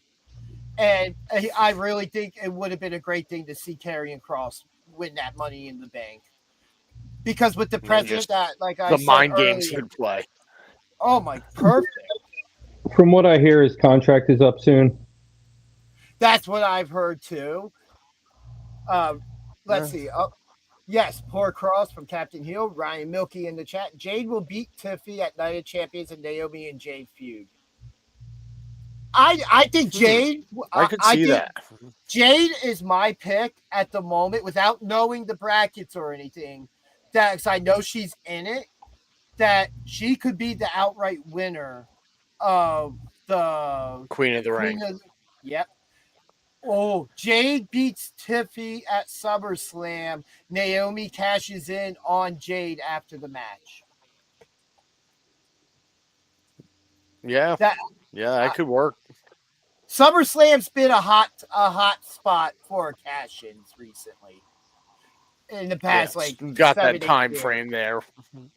and I really think it would have been a great thing to see Karrion Kross win that Money in the Bank, because with the president the mind games he'd play. Oh my, perfect. From what I hear, his contract is up soon. That's what I've heard too. Let's see. Oh, yes, poor cross from Captain Hill. Ryan Milky in the chat. Jade will beat Tiffy at Night of Champions and Naomi and Jade feud. I think Jade. I could see think that. Jade is my pick at the moment, without knowing the brackets or anything. Because I know she's in it. That she could be the outright winner of the Queen of the Ring. Yep. Oh, Jade beats Tiffy at SummerSlam. Naomi cashes in on Jade after the match. Yeah. That could work. SummerSlam's been a hot spot for cash-ins recently. In the past, got 7, that time 8 years. frame there.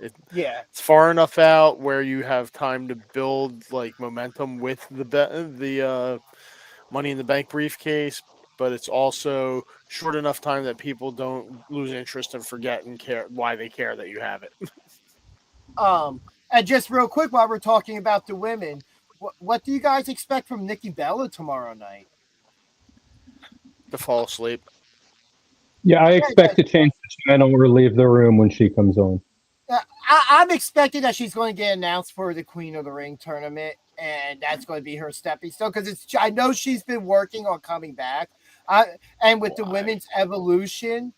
It's far enough out where you have time to build like momentum with the Money in the Bank briefcase, but it's also short enough time that people don't lose interest and forget and care why they care that you have it. And just real quick, while we're talking about the women, what do you guys expect from Nikki Bella tomorrow night? To fall asleep. Yeah, I expect to change the channel or leave the room when she comes on. I'm expecting that she's going to get announced for the Queen of the Ring tournament, and that's going to be her stepping stone, because I know she's been working on coming back. And with the women's Evolution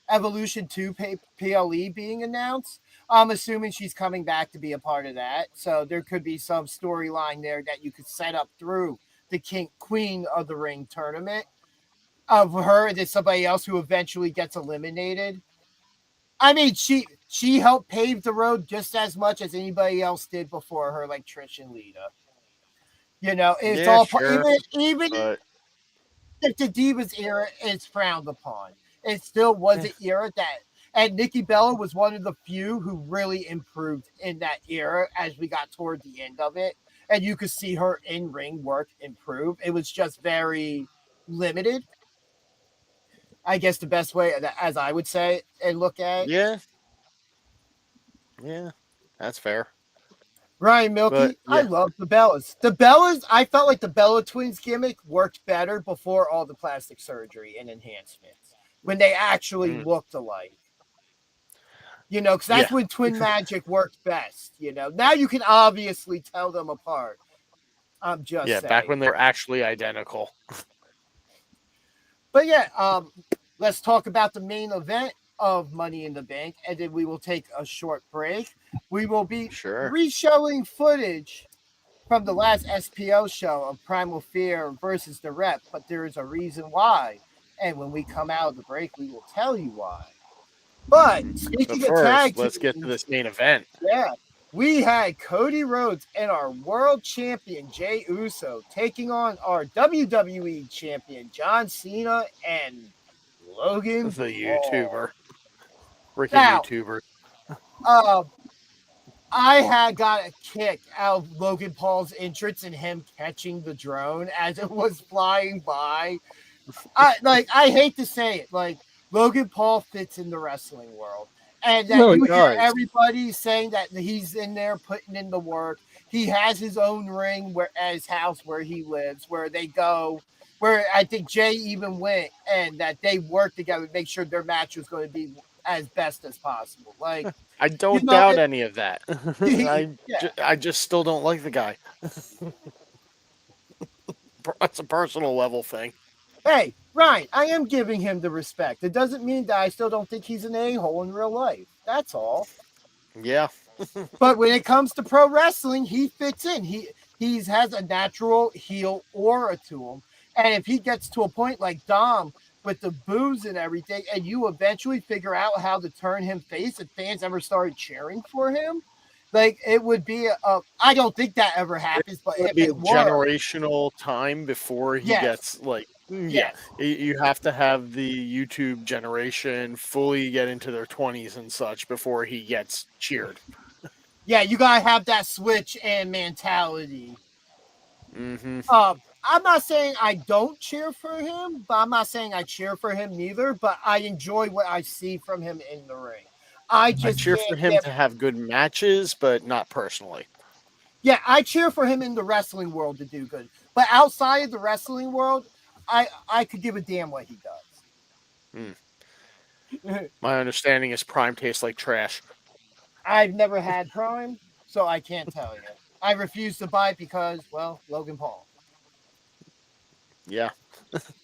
2 PLE being announced, I'm assuming she's coming back to be a part of that. So there could be some storyline there that you could set up through the Queen of the Ring tournament of her and then somebody else who eventually gets eliminated. I mean, she helped pave the road just as much as anybody else did before her, like Trish and Lita. You know, it's all sure, even if the Divas era is frowned upon, it still was an era that, and Nikki Bella was one of the few who really improved in that era as we got toward the end of it, and you could see her in-ring work improve. It was just very limited, I guess, the best way, as I would say, and look at it. Yeah, that's fair. Ryan Milky, I love the Bellas. The Bellas, I felt like the Bella Twins gimmick worked better before all the plastic surgery and enhancements, when they actually looked alike. You know, because that's when Twin Magic worked best. You know, now you can obviously tell them apart. I'm just saying. Back when they're actually identical. But let's talk about the main event of Money in the Bank, and then we will take a short break. We will be re-showing footage from the last SPO show of Primal Fear versus the Rep, but there is a reason why. And when we come out of the break, we will tell you why. But speaking of tag teams, let's get to this main event. Yeah, we had Cody Rhodes and our world champion Jey Uso taking on our WWE champion John Cena and Logan the YouTuber. Freaking YouTuber. I had got a kick out of Logan Paul's entrance and him catching the drone as it was flying by. I hate to say it, like, Logan Paul fits in the wrestling world. And that you hear everybody saying that he's in there putting in the work. He has his own ring at his house where he lives, where they go, where I think Jay even went, and that they work together to make sure their match was going to be as best as possible. Like, I don't doubt any of that. I just still don't like the guy. That's a personal level thing. Hey, Ryan, I am giving him the respect. It doesn't mean that I still don't think he's an a-hole in real life. That's all. Yeah. But when it comes to pro wrestling, he fits in. He has a natural heel aura to him. And if he gets to a point like Dom with the booze and everything, and you eventually figure out how to turn him face, and fans ever started cheering for him, like, it would be I don't think that ever happens, but if it were, generational time before he gets, like, you have to have the YouTube generation fully get into their 20s and such before he gets cheered. Yeah, you gotta have that switch and mentality. Mm-hmm. I'm not saying I don't cheer for him, but I'm not saying I cheer for him neither, but I enjoy what I see from him in the ring. I cheer for him to have good matches, but not personally. Yeah, I cheer for him in the wrestling world to do good. But outside of the wrestling world, I could give a damn what he does. My understanding is Prime tastes like trash. I've never had Prime, so I can't tell you. I refuse to buy it because, well, Logan Paul. Yeah.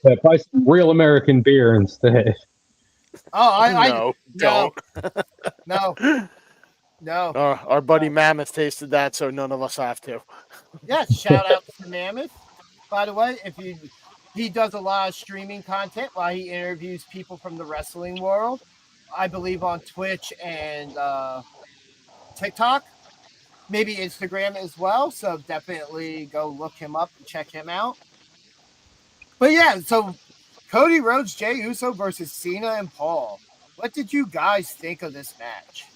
Yeah, buy some real American beer instead. Oh, No, don't. no. Our buddy Mammoth tasted that, so none of us have to. Yeah, shout out to Mammoth. By the way, he does a lot of streaming content while he interviews people from the wrestling world. I believe on Twitch and TikTok, maybe Instagram as well. So definitely go look him up and check him out. But yeah, so Cody Rhodes, Jey Uso versus Cena and Paul. What did you guys think of this match?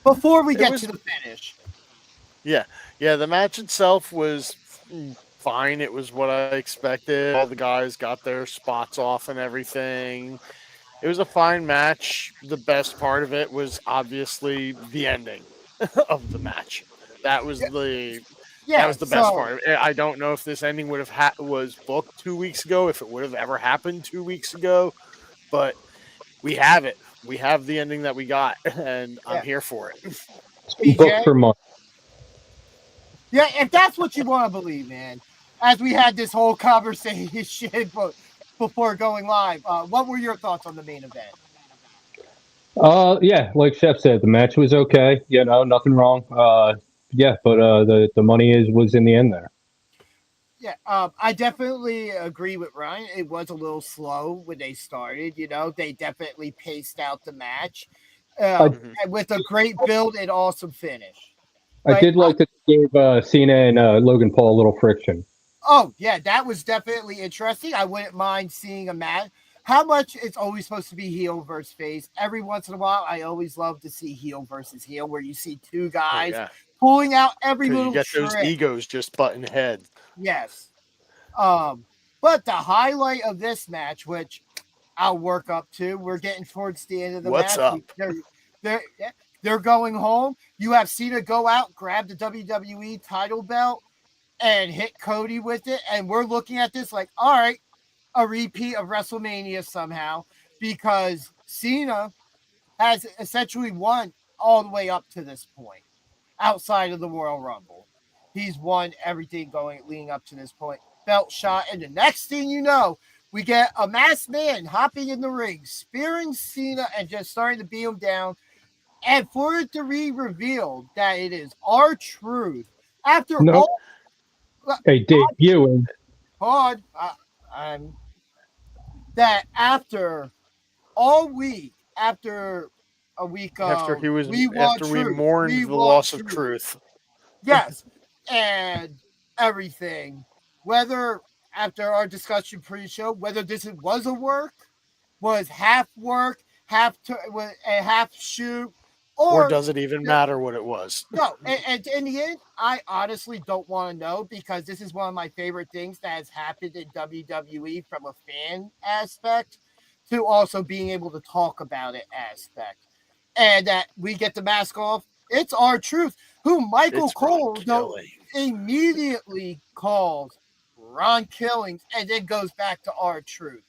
Before we get to the finish. Yeah. The match itself was fine. It was what I expected. All the guys got their spots off and everything. It was a fine match. The best part of it was obviously the ending of the match. That was the best part. I don't know if this ending would have was booked 2 weeks ago, if it would have ever happened 2 weeks ago, but we have it. We have the ending that we got, and I'm here for it. Booked for months. Yeah, if that's what you want to believe, man. As we had this whole conversation before going live, what were your thoughts on the main event? Yeah, like Chef said, the match was okay. You know, nothing wrong. Yeah, but the money was in the end there. Yeah, I definitely agree with Ryan. It was a little slow when they started. You know, they definitely paced out the match and with a great build and awesome finish. I did like that they gave Cena and Logan Paul a little friction. Oh, yeah, that was definitely interesting. I wouldn't mind seeing a match. How much it's always supposed to be heel versus face. Every once in a while, I always love to see heel versus heel, where you see two guys pulling out every little you get those egos just butting heads. Yes. But the highlight of this match, which I'll work up to, we're getting towards the end of the match. What's up? They're going home. You have Cena go out, grab the WWE title belt, and hit Cody with it. And we're looking at this like, all right, a repeat of WrestleMania somehow, because Cena has essentially won all the way up to this point outside of the Royal Rumble. He's won everything leading up to this point. Belt shot, and the next thing you know, we get a masked man hopping in the ring, spearing Cena and just starting to beat him down. And for it to be revealed that it is R-Truth after all, debuting. That after all week, after a week of after we mourned the loss of Truth. Yes, and everything. Whether after our discussion pre-show, whether this was a work, was half work, half shoot, or does it even matter what it was? No, and in the end, I honestly don't want to know, because this is one of my favorite things that has happened in WWE from a fan aspect to also being able to talk about it aspect. And that we get the mask off. It's R-Truth, who Michael Cole immediately calls Ron Killings and then goes back to R-Truth.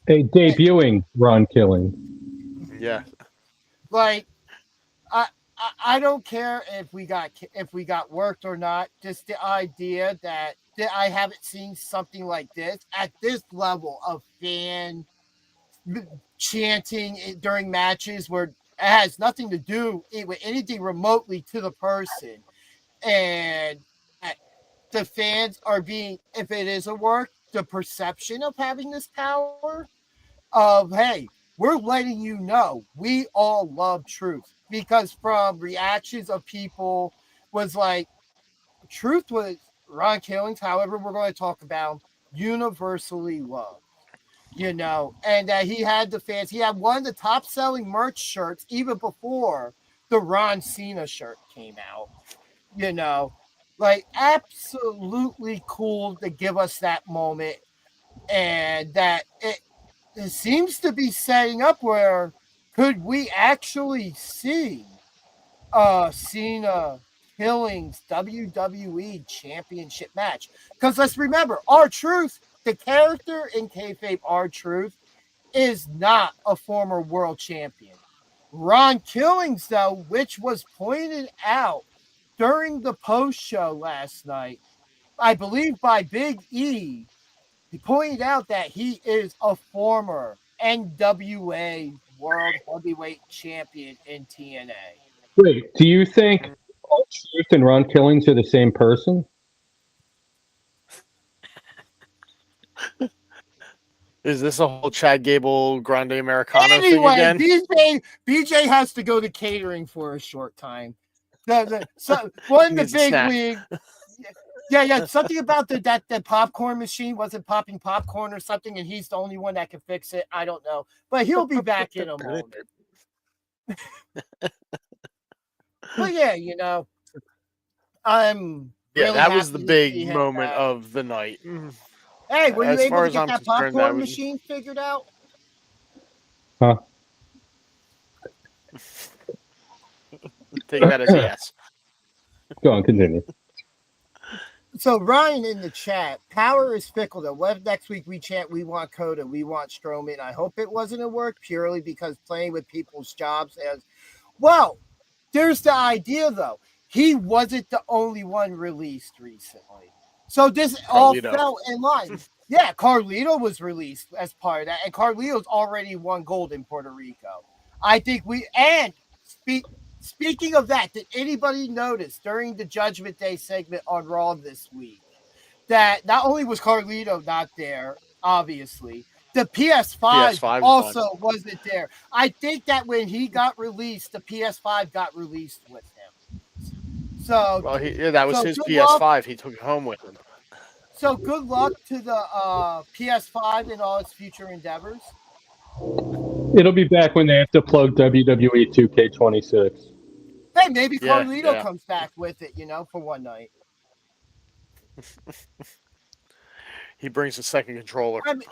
Debuting Ron Killings. Yeah. Like, I don't care if we got worked or not. Just the idea that I haven't seen something like this at this level of fan chanting during matches where it has nothing to do with anything remotely to the person, and the fans are being, if it is a work, the perception of having this power of, hey, we're letting you know we all love Truth. Because from reactions of people was like, Truth was Ron Killings, however we're going to talk about him, universally loved. You know, and that he had the fans. He had one of the top selling merch shirts even before the Ron Cena shirt came out. You know, like absolutely cool to give us that moment. And that it seems to be setting up where could we actually see Cena Killings WWE Championship match. Because let's remember, R-Truth, the character in kayfabe R-Truth, is not a former world champion. Ron Killings, though, which was pointed out during the post show last night, I believe by Big E, he pointed out that he is a former NWA World Heavyweight Champion in TNA. Wait, do you think R-Truth and Ron Killings are the same person? Is this a whole Chad Gable Grande Americano thing Anyway, again? BJ has to go to catering for a short time. One of the Needs a big snack. league. Yeah. Something about that popcorn machine wasn't popping popcorn or something, and he's the only one that can fix it. I don't know, but he'll be back in a moment. But yeah, I'm really that was the happy to big see him moment back. of the night. Hey, were you As able far to as get I'm that concerned, popcorn that was- machine figured out? Huh? Take that as a yes. Go on, continue. So Ryan in the chat, power is fickle. Though, what if next week we chant, we want Coda, we want Strowman? I hope it wasn't a work purely because playing with people's jobs as well. There's the idea though. He wasn't the only one released recently. So this all Carlito. fell in line. Yeah, Carlito was released as part of that, and Carlito's already won gold in Puerto Rico. I think speaking of that, did anybody notice during the Judgment Day segment on Raw this week that not only was Carlito not there, obviously, the PS5 PS5 also wasn't there. I think that when he got released, the PS5 got released with him. So, Well, that was so his good PS5. luck. He took it home with him. So good luck to the PS5 and all its future endeavors. It'll be back when they have to plug WWE 2K26. Hey, maybe Yeah, Carlito yeah. comes back with it, for one night. He brings a second controller. I mean,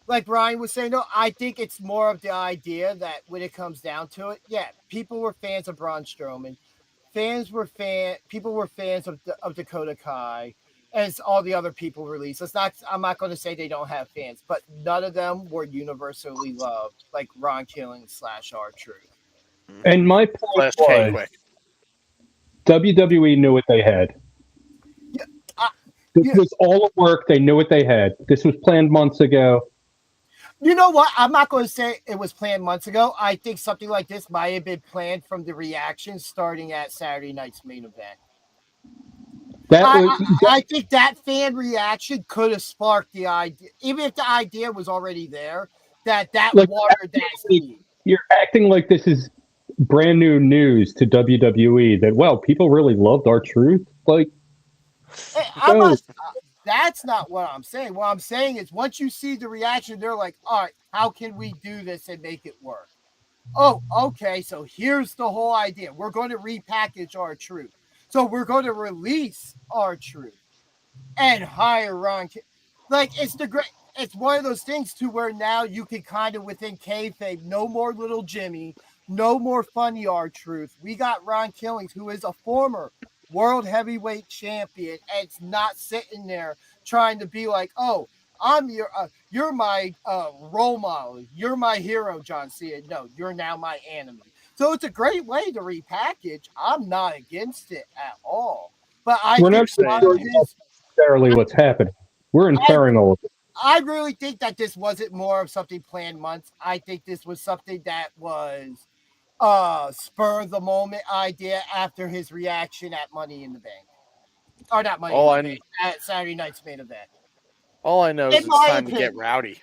like Ryan was saying, no, I think it's more of the idea that when it comes down to it, yeah, people were fans of Braun Strowman. People were fans of Dakota Kai, as all the other people released. I'm not going to say they don't have fans, but none of them were universally loved, like Ron Killings / R-Truth. And my point Last K was, quick. WWE knew what they had. This was all a work. They knew what they had. This was planned months ago. You know what? I'm not going to say it was planned months ago. I think something like this might have been planned from the reactions starting at Saturday night's main event. I think that fan reaction could have sparked the idea, even if the idea was already there, that watered that seed. You're acting like this is brand new news to WWE that, well, people really loved R-Truth. Like, that's not what I'm saying. What I'm saying is once you see the reaction, they're like, all right, how can we do this and make it work? Oh, okay, so here's the whole idea. We're going to repackage R-Truth. So we're going to release R-Truth and hire Ron. Like, it's one of those things to where now you can kind of within kayfabe, no more little Jimmy, no more funny R-Truth. We got Ron Killings, who is a former World Heavyweight Champion, and it's not sitting there trying to be like, oh, you're my role model. You're my hero, John Cena. No, you're now my enemy. So it's a great way to repackage. I'm not against it at all. But we're not necessarily what's happening. We're inferring all of it. I really think that this wasn't more of something planned months. I think this was something that was spur of the moment idea after his reaction at Money in the Bank. Or not Money in the Bank, at Saturday night's main event. All I know is it's time to get rowdy.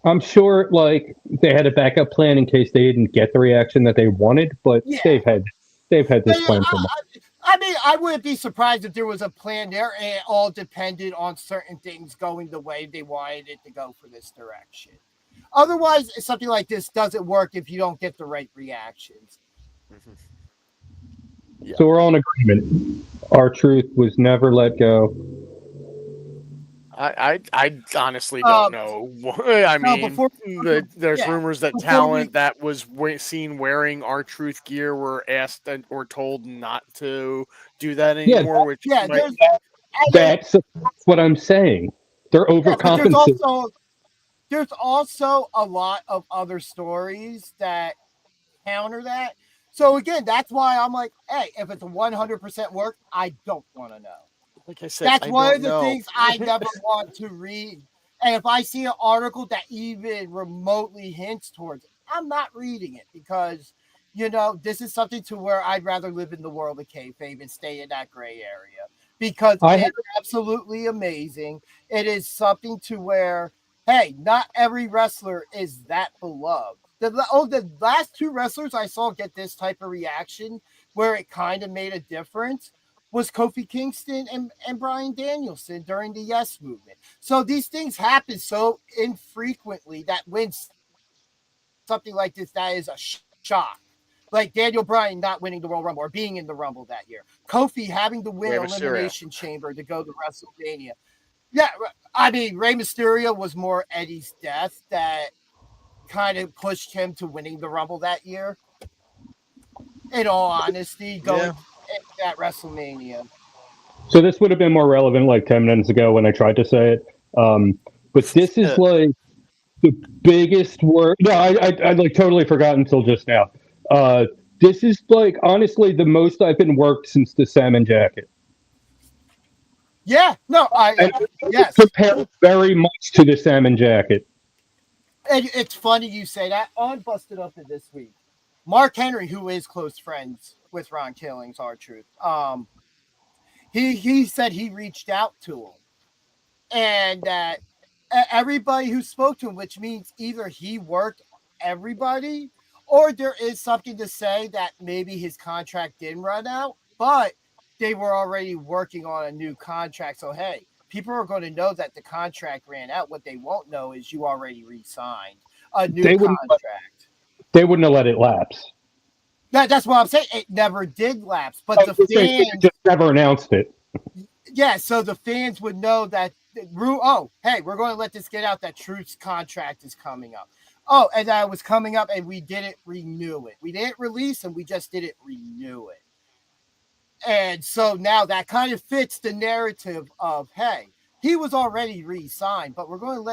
I'm sure, like, they had a backup plan in case they didn't get the reaction that they wanted, but they've had this plan for months. I mean, I wouldn't be surprised if there was a plan there, and it all depended on certain things going the way they wanted it to go for this direction. Otherwise, something like this doesn't work if you don't get the right reactions. Mm-hmm. Yeah. So we're all in agreement. R-Truth was never let go. I honestly don't know. I mean, there's rumors that talent that was seen wearing R-Truth gear were asked or told not to do that anymore. That's what I'm saying. They're overcompensating. But there's also a lot of other stories that counter that. So again, that's why I'm like, hey, if it's 100% work, I don't want to know. Like I said, that's one of the things I never want to read. And if I see an article that even remotely hints towards it, I'm not reading it because, this is something to where I'd rather live in the world of kayfabe and stay in that gray area because it's absolutely amazing. It is something to where, hey, not every wrestler is that beloved. The last two wrestlers I saw get this type of reaction where it kind of made a difference was Kofi Kingston and Bryan Danielson during the Yes Movement. So these things happen so infrequently that when something like this, that is a shock. Like Daniel Bryan not winning the Royal Rumble or being in the Rumble that year. Kofi having to win Elimination Chamber to go to WrestleMania. Yeah, I mean, Rey Mysterio was more Eddie's death that kind of pushed him to winning the Rumble that year. In all honesty, going at WrestleMania. So this would have been more relevant like 10 minutes ago when I tried to say it. But this is like the biggest word. No, I like totally forgot until just now. This is like honestly the most I've been worked since the Salmon Jacket. Yeah, no, yes. Compared very much to the Salmon Jacket. And it's funny you say that. On Busted Open this week, Mark Henry, who is close friends with Ron Killings, R-Truth, he said he reached out to him, and that everybody who spoke to him, which means either he worked everybody, or there is something to say that maybe his contract didn't run out, but they were already working on a new contract. So hey, people are going to know that the contract ran out. What they won't know is you already re-signed a new contract. They wouldn't have let it lapse. That's what I'm saying. It never did lapse, but the fans just never announced it. Yeah, so the fans would know that. Oh, hey, we're going to let this get out that Truth's contract is coming up. Oh, and that was coming up, and we didn't renew it. We didn't release, and we just didn't renew it. And so now that kind of fits the narrative of, hey, he was already re-signed, but we're going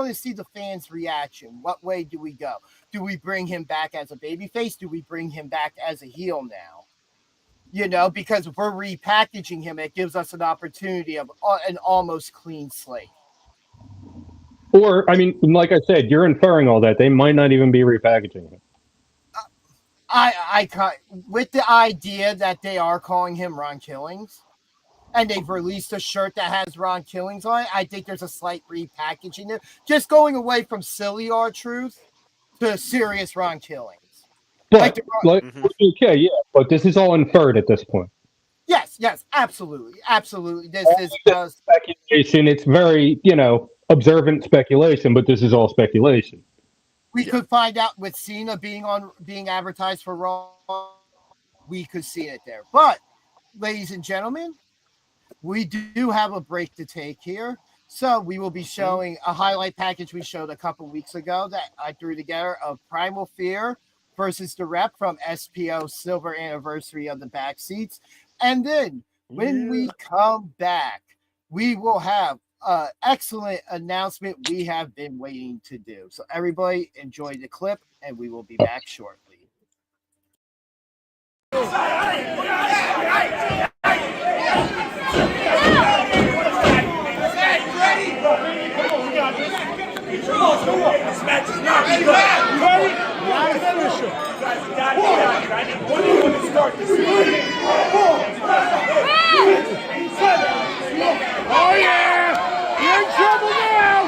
to see the fans' reaction. What way do we go? Do we bring him back as a babyface? Do we bring him back as a heel now? Because if we're repackaging him, it gives us an opportunity of an almost clean slate. Or, I mean, like I said, you're inferring all that. They might not even be repackaging him. I with the idea that they are calling him Ron Killings, and they've released a shirt that has Ron Killings on it, I think there's a slight repackaging there. Just going away from silly R-Truth to serious Ron Killings. But, okay, yeah, but this is all inferred at this point. Yes, absolutely. This is speculation. It's very, observant speculation, but this is all speculation. We could find out with Cena being advertised for Raw. We could see it there. But, ladies and gentlemen, we do have a break to take here. So we will be showing a highlight package we showed a couple weeks ago that I threw together of Primal Fear versus the Rep from SPO Silver Anniversary of the Backseats. And then when we come back, we will have an excellent announcement we have been waiting to do. So everybody enjoy the clip, and we will be back shortly. Oh yeah! You're in trouble now!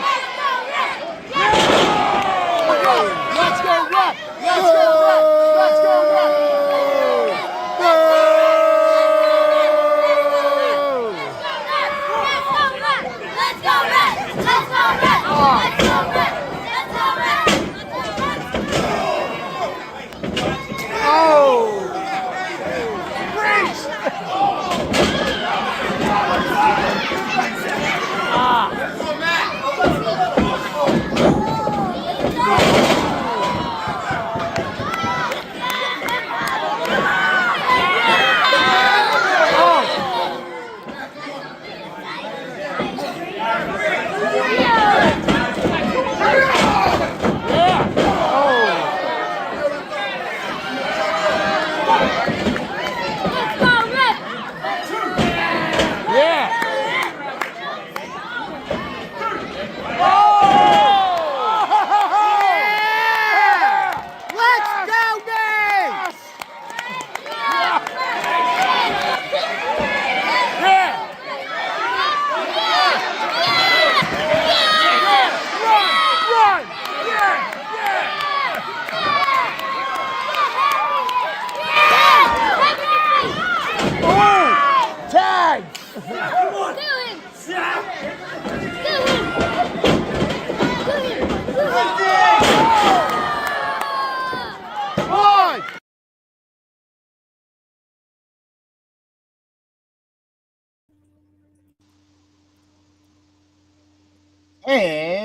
Let's go, Rock! Let's go, Rock! Let's go, Rock!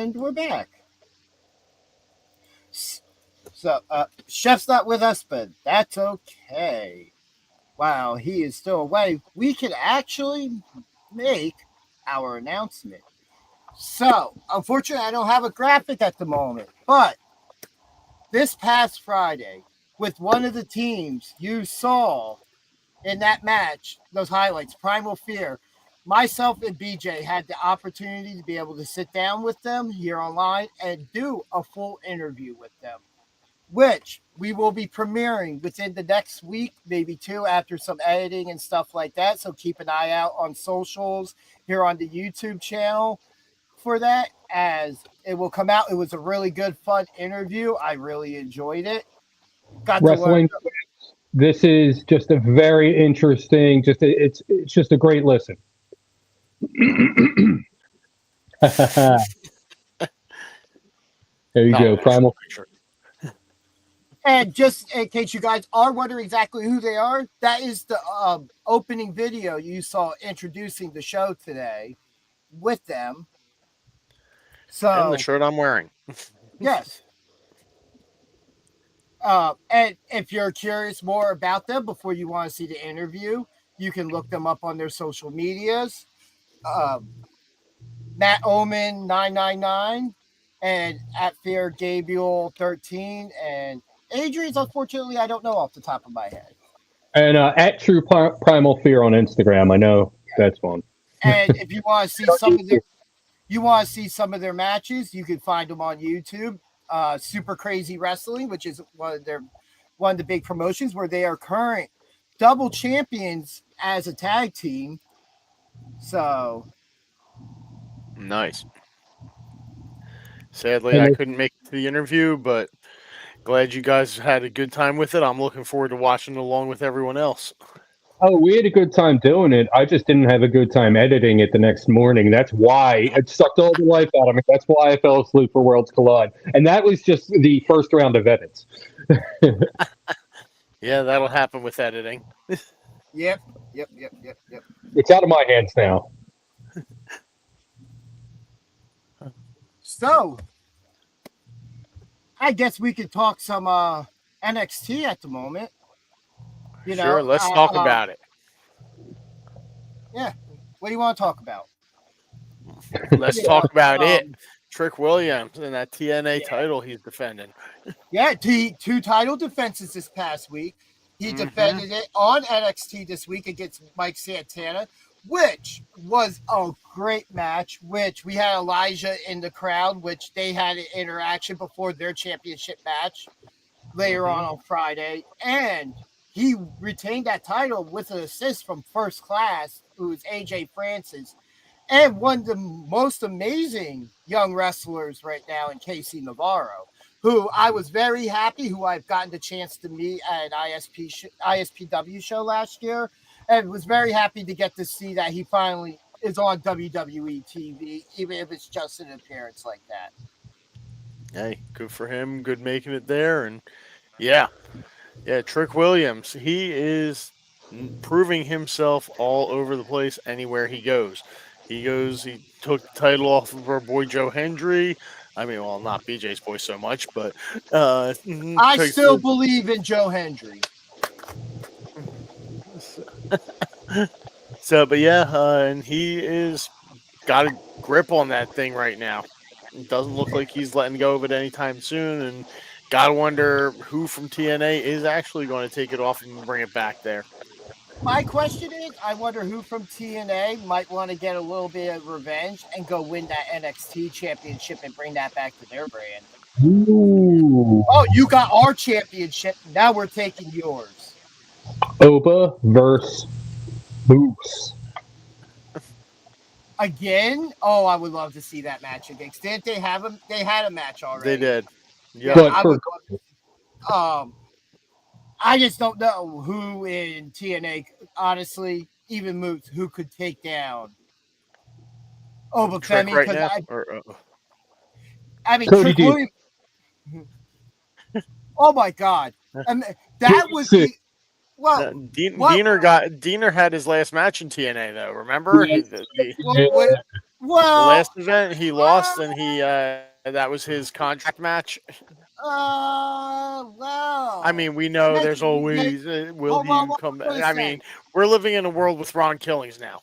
And we're back. So, Chef's not with us, but that's okay. While he is still away, we can actually make our announcement. So, unfortunately, I don't have a graphic at the moment, but this past Friday, with one of the teams you saw in that match, those highlights, Primal Fear, myself and BJ had the opportunity to be able to sit down with them here online and do a full interview with them, which we will be premiering within the next week, maybe two, after some editing and stuff like that. So keep an eye out on socials here on the YouTube channel for that, as it will come out. It was a really good, fun interview. I really enjoyed it. Got Wrestling. to learn. This is just a very interesting. It's just a great listen. There you go, Primal. And just in case you guys are wondering exactly who they are, that is the opening video you saw introducing the show today with them. So, And the shirt I'm wearing. yes. And if you're curious more about them before you want to see the interview, you can look them up on their social medias. Matt Omen 999 and at Fear Gabriel 13, and Adrian's, unfortunately, I don't know off the top of my head. And at True Primal Fear on Instagram. I know that's one. And if you want to see some of their matches, you can find them on YouTube. Super Crazy Wrestling, which is one of the big promotions where they are current double champions as a tag team. So nice. Sadly, I couldn't make it to the interview, but glad you guys had a good time with it. I'm looking forward to watching it along with everyone else. Oh, we had a good time doing it. I just didn't have a good time editing it the next morning. That's why it sucked all the life out of me. That's why I fell asleep for Worlds Collide. And that was just the first round of edits. Yeah, that'll happen with editing. Yep. It's out of my hands now. So I guess we could talk some NXT at the moment. Sure, let's talk about it. Yeah. What do you want to talk about? Let's talk about it. Trick Williams and that TNA title he's defending. Yeah, two title defenses this past week. He defended it on NXT this week against Mike Santana, which was a great match, which we had Elijah in the crowd, which they had an interaction before their championship match later on Friday. And he retained that title with an assist from First Class, who is AJ Francis, and one of the most amazing young wrestlers right now in Casey Navarro, who I was very happy, who I've gotten the chance to meet at an ISPW show last year, and was very happy to get to see that he finally is on WWE TV, even if it's just an appearance like that. Hey, good for him. Good making it there. And yeah, Trick Williams, he is proving himself all over the place anywhere he goes. He took the title off of our boy Joe Hendry. I mean, well, not BJ's boy so much, but I still believe in Joe Hendry. But and he is got a grip on that thing right now. It doesn't look like he's letting go of it anytime soon, and gotta wonder who from TNA is actually going to take it off and bring it back there. My question is, I wonder who from TNA might want to get a little bit of revenge and go win that NXT championship and bring that back to their brand. Ooh. Oh, you got our championship. Now we're taking yours. Oba versus Moose. Again? Oh, I would love to see that match again. Didn't they have them? They had a match already. They did. Yeah, I would love to. I just don't know who in TNA, honestly, even Moose, who could take down Oba Femi. Right now, I mean, Trick Williams. Oh my God! That was the. Well, Diener had his last match in TNA though. Remember? Well, last event he lost, and he that was his contract match. well. I mean, we know there's always will Hold on he one come back? second. I mean, we're living in a world with Ron Killings now.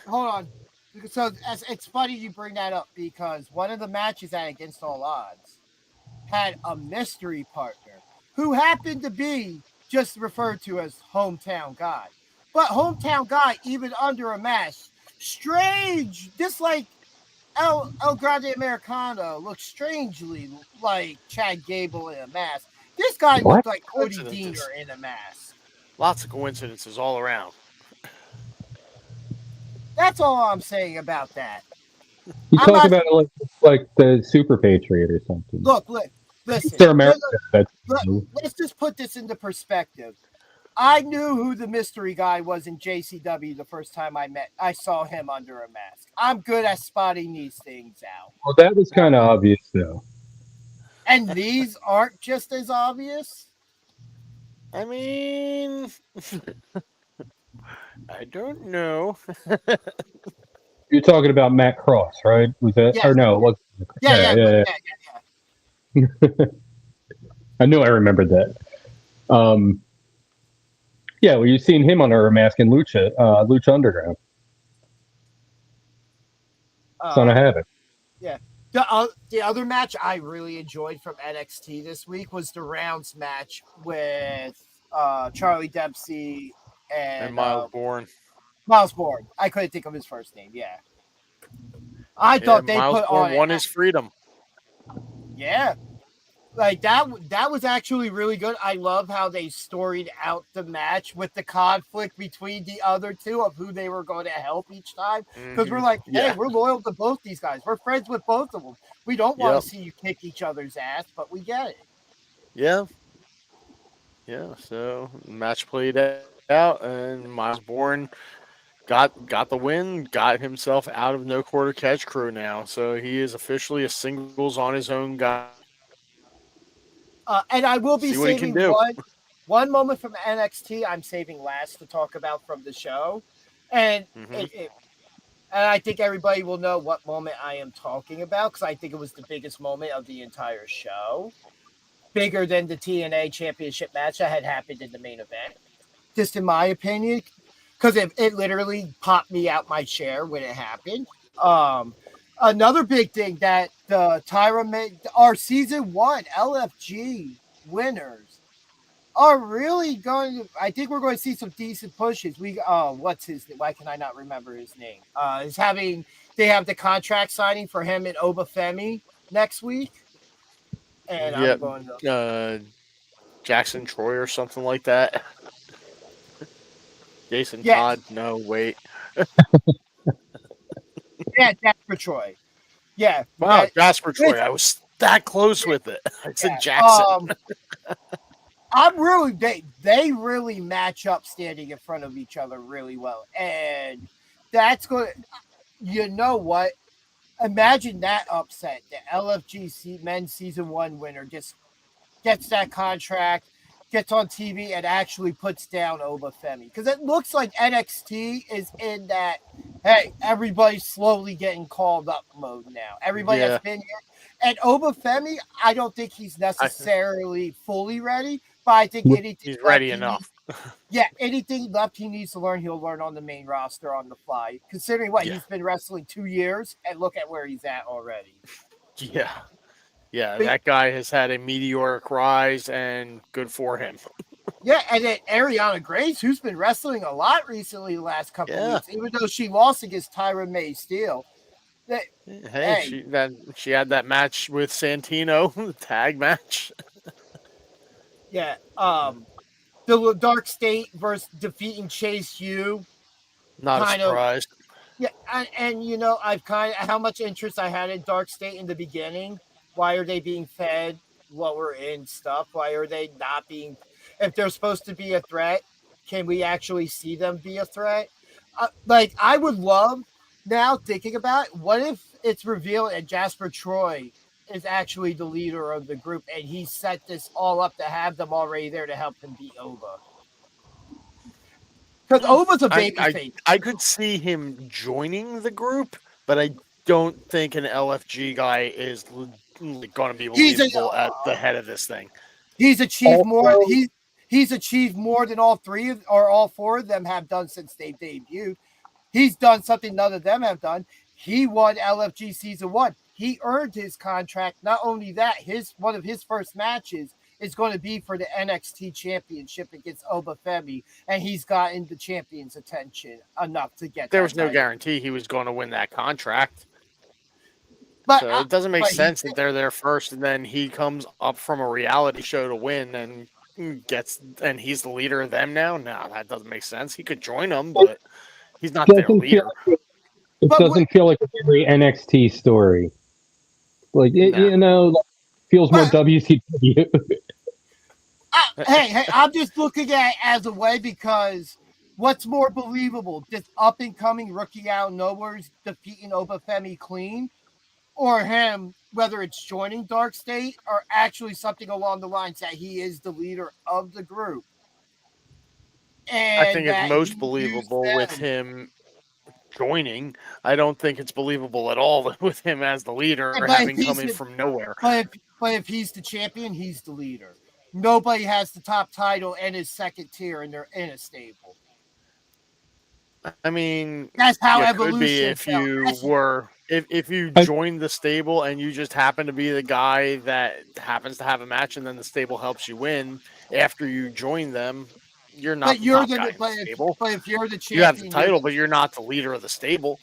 Hold on. So it's funny you bring that up because one of the matches at Against All Odds had a mystery partner who happened to be just referred to as Hometown Guy. But Hometown Guy, even under a mask, strange, just like El Grande Americano looks strangely like Chad Gable in a mask. This guy What? looked like Cody Coincidences. Deaner in a mask. Lots of coincidences all around. That's all I'm saying about that. You I'm talk not- about it like the Super Patriot or something. Look, listen. Sir America. Let's just put this into perspective. I knew who the mystery guy was in JCW the first time I saw him under a mask. I'm good at spotting these things out. Well, that was kind of obvious, though. And these aren't just as obvious. I mean, I don't know. You're talking about Matt Cross, right? Was that? Yeah. Or no? It wasn't. Yeah. I knew I remembered that. Yeah, well, you've seen him under a mask in Lucha Underground. Son of Havoc. Yeah. The other match I really enjoyed from NXT this week was the rounds match with Charlie Dempsey and Miles Bourne. Miles Bourne. I couldn't think of his first name. Yeah. I thought they Miles put Bourne on won his freedom. Yeah. Like that was actually really good. I love how they storied out the match with the conflict between the other two of who they were going to help each time. Because we're like, hey, we're loyal to both these guys. We're friends with both of them. We don't want to see you kick each other's ass, but we get it. Yeah. Yeah. So the match played out, and Miles Bourne got the win, got himself out of No Quarter Catch Crew now. So he is officially a singles on his own guy. And I will be See what he saving can do. one moment from NXT. I'm saving last to talk about from the show, and and I think everybody will know what moment I am talking about because I think it was the biggest moment of the entire show, bigger than the TNA Championship match that had happened in the main event. Just in my opinion, because it literally popped me out my chair when it happened. Another big thing that the our season 1 LFG winners are really going to, I think we're going to see some decent pushes. Why can I not remember his name? They have the contract signing for him and Obafemi next week. And I'm going to Jackson Troy or something like that. Jason Todd. No, wait. Yeah, Jasper Troy. Yeah. Wow, Jasper Troy. I was that close with it. I said Jackson. They really match up standing in front of each other really well. And that's going to, you know what? Imagine that upset. The LFG men's season 1 winner just gets that contract, gets on TV, and actually puts down Obafemi. Because it looks like NXT is in that, hey, everybody's slowly getting called up mode now. Everybody has been here. And Obafemi, I don't think he's necessarily fully ready, but I think anything he's ready enough. Anything left he needs to learn, he'll learn on the main roster on the fly. Considering he's been wrestling 2 years, and look at where he's at already. Yeah. Yeah, that guy has had a meteoric rise, and good for him. Yeah, and then Ariana Grace, who's been wrestling a lot recently the last couple of weeks, even though she lost against Tyra May Steele. She had that match with Santino, the tag match. Yeah, the Dark State versus defeating Chase Hugh. Not a surprise. Yeah, and you know, how much interest I had in Dark State in the beginning. Why are they being fed lower end stuff? Why are they not being? If they're supposed to be a threat, can we actually see them be a threat? I would love now thinking about it. What if it's revealed and Jasper Troy is actually the leader of the group and he set this all up to have them already there to help him beat Ova? Because Ova's a babyface. I could see him joining the group, but I don't think an LFG guy is going to be He's a- believable at the head of this thing. He's achieved more. Also- He's achieved more than all four of them have done since they debuted. He's done something none of them have done. He won LFG Season 1. He earned his contract. Not only that, one of his first matches is going to be for the NXT Championship against Obafemi, and he's gotten the champion's attention enough to get. There was no title. guarantee he was going to win that contract. But So it doesn't make but sense that they're there first, and then he comes up from a reality show to win and he's the leader of them now. No, that doesn't make sense. He could join them, but he's not their Doesn't leader. It But doesn't feel like a very NXT story. Like No. feels more But- WCW. hey, I'm just looking at it as a way because what's more believable, this up and coming rookie out of nowhere's defeating Obafemi clean, or him, whether it's joining Dark State or actually something along the lines that he is the leader of the group. And I think that it's most he believable used with them. him joining. I don't think it's believable at all with him as the leader or But having he's come in the- from nowhere. But if he's the champion, he's the leader. Nobody has the top title and is second tier, and they're in a stable. I mean, That's how it evolution could be if felt. you That's- were if you joined the stable and you just happen to be the guy that happens to have a match and then the stable helps you win after you join them. You're not But the you're top the guy in the stable. but if you're the champion, You have the you're title, but you're not the leader of the stable.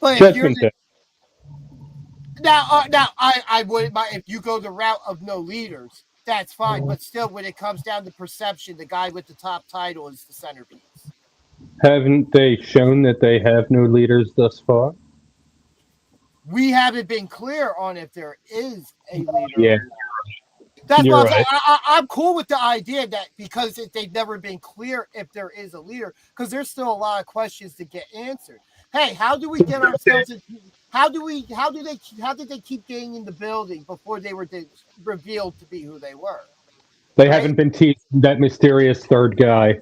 But if you're Judgment the, Day. now I wouldn't mind if you go the route of no leaders. That's fine, but still, when it comes down to perception, the guy with the top title is the centerpiece. Haven't they shown that they have no leaders thus far? We haven't been clear on if there is a leader. Yeah. That's You're what I'm right. saying. I'm cool with the idea that because they've never been clear if there is a leader, because there's still a lot of questions to get answered. Hey, how do we get ourselves? How did they keep getting in the building before they were revealed to be who they were? They Right. haven't been teasing that mysterious third guy.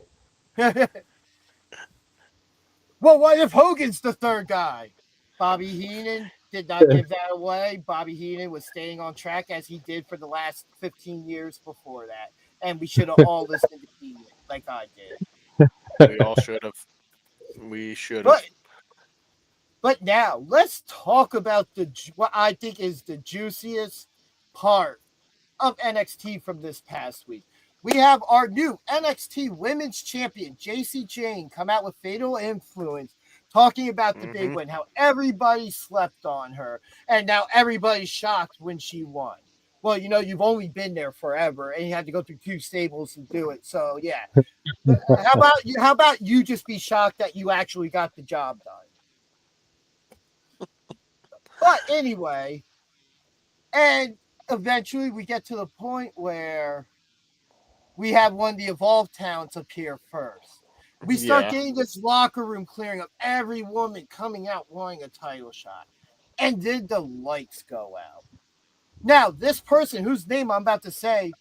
Well, what if Hogan's the third guy? Bobby Heenan did not give that away. Bobby Heenan was staying on track as he did for the last 15 years before that. And we should have all listened to Heenan like I did. We all should have. We should have. But now let's talk about what I think is the juiciest part of NXT from this past week. We have our new NXT Women's Champion, JC Jane, come out with Fatal Influence, talking about the big win, how everybody slept on her, and now everybody's shocked when she won. Well, you've only been there forever, and you had to go through 2 stables to do it. So, yeah. How about you just be shocked that you actually got the job done? But anyway, and eventually we get to the point where we have one of the Evolve talents appear first. We start getting this locker room clearing up, every woman coming out wanting a title shot. And then the lights go out. Now, this person whose name I'm about to say,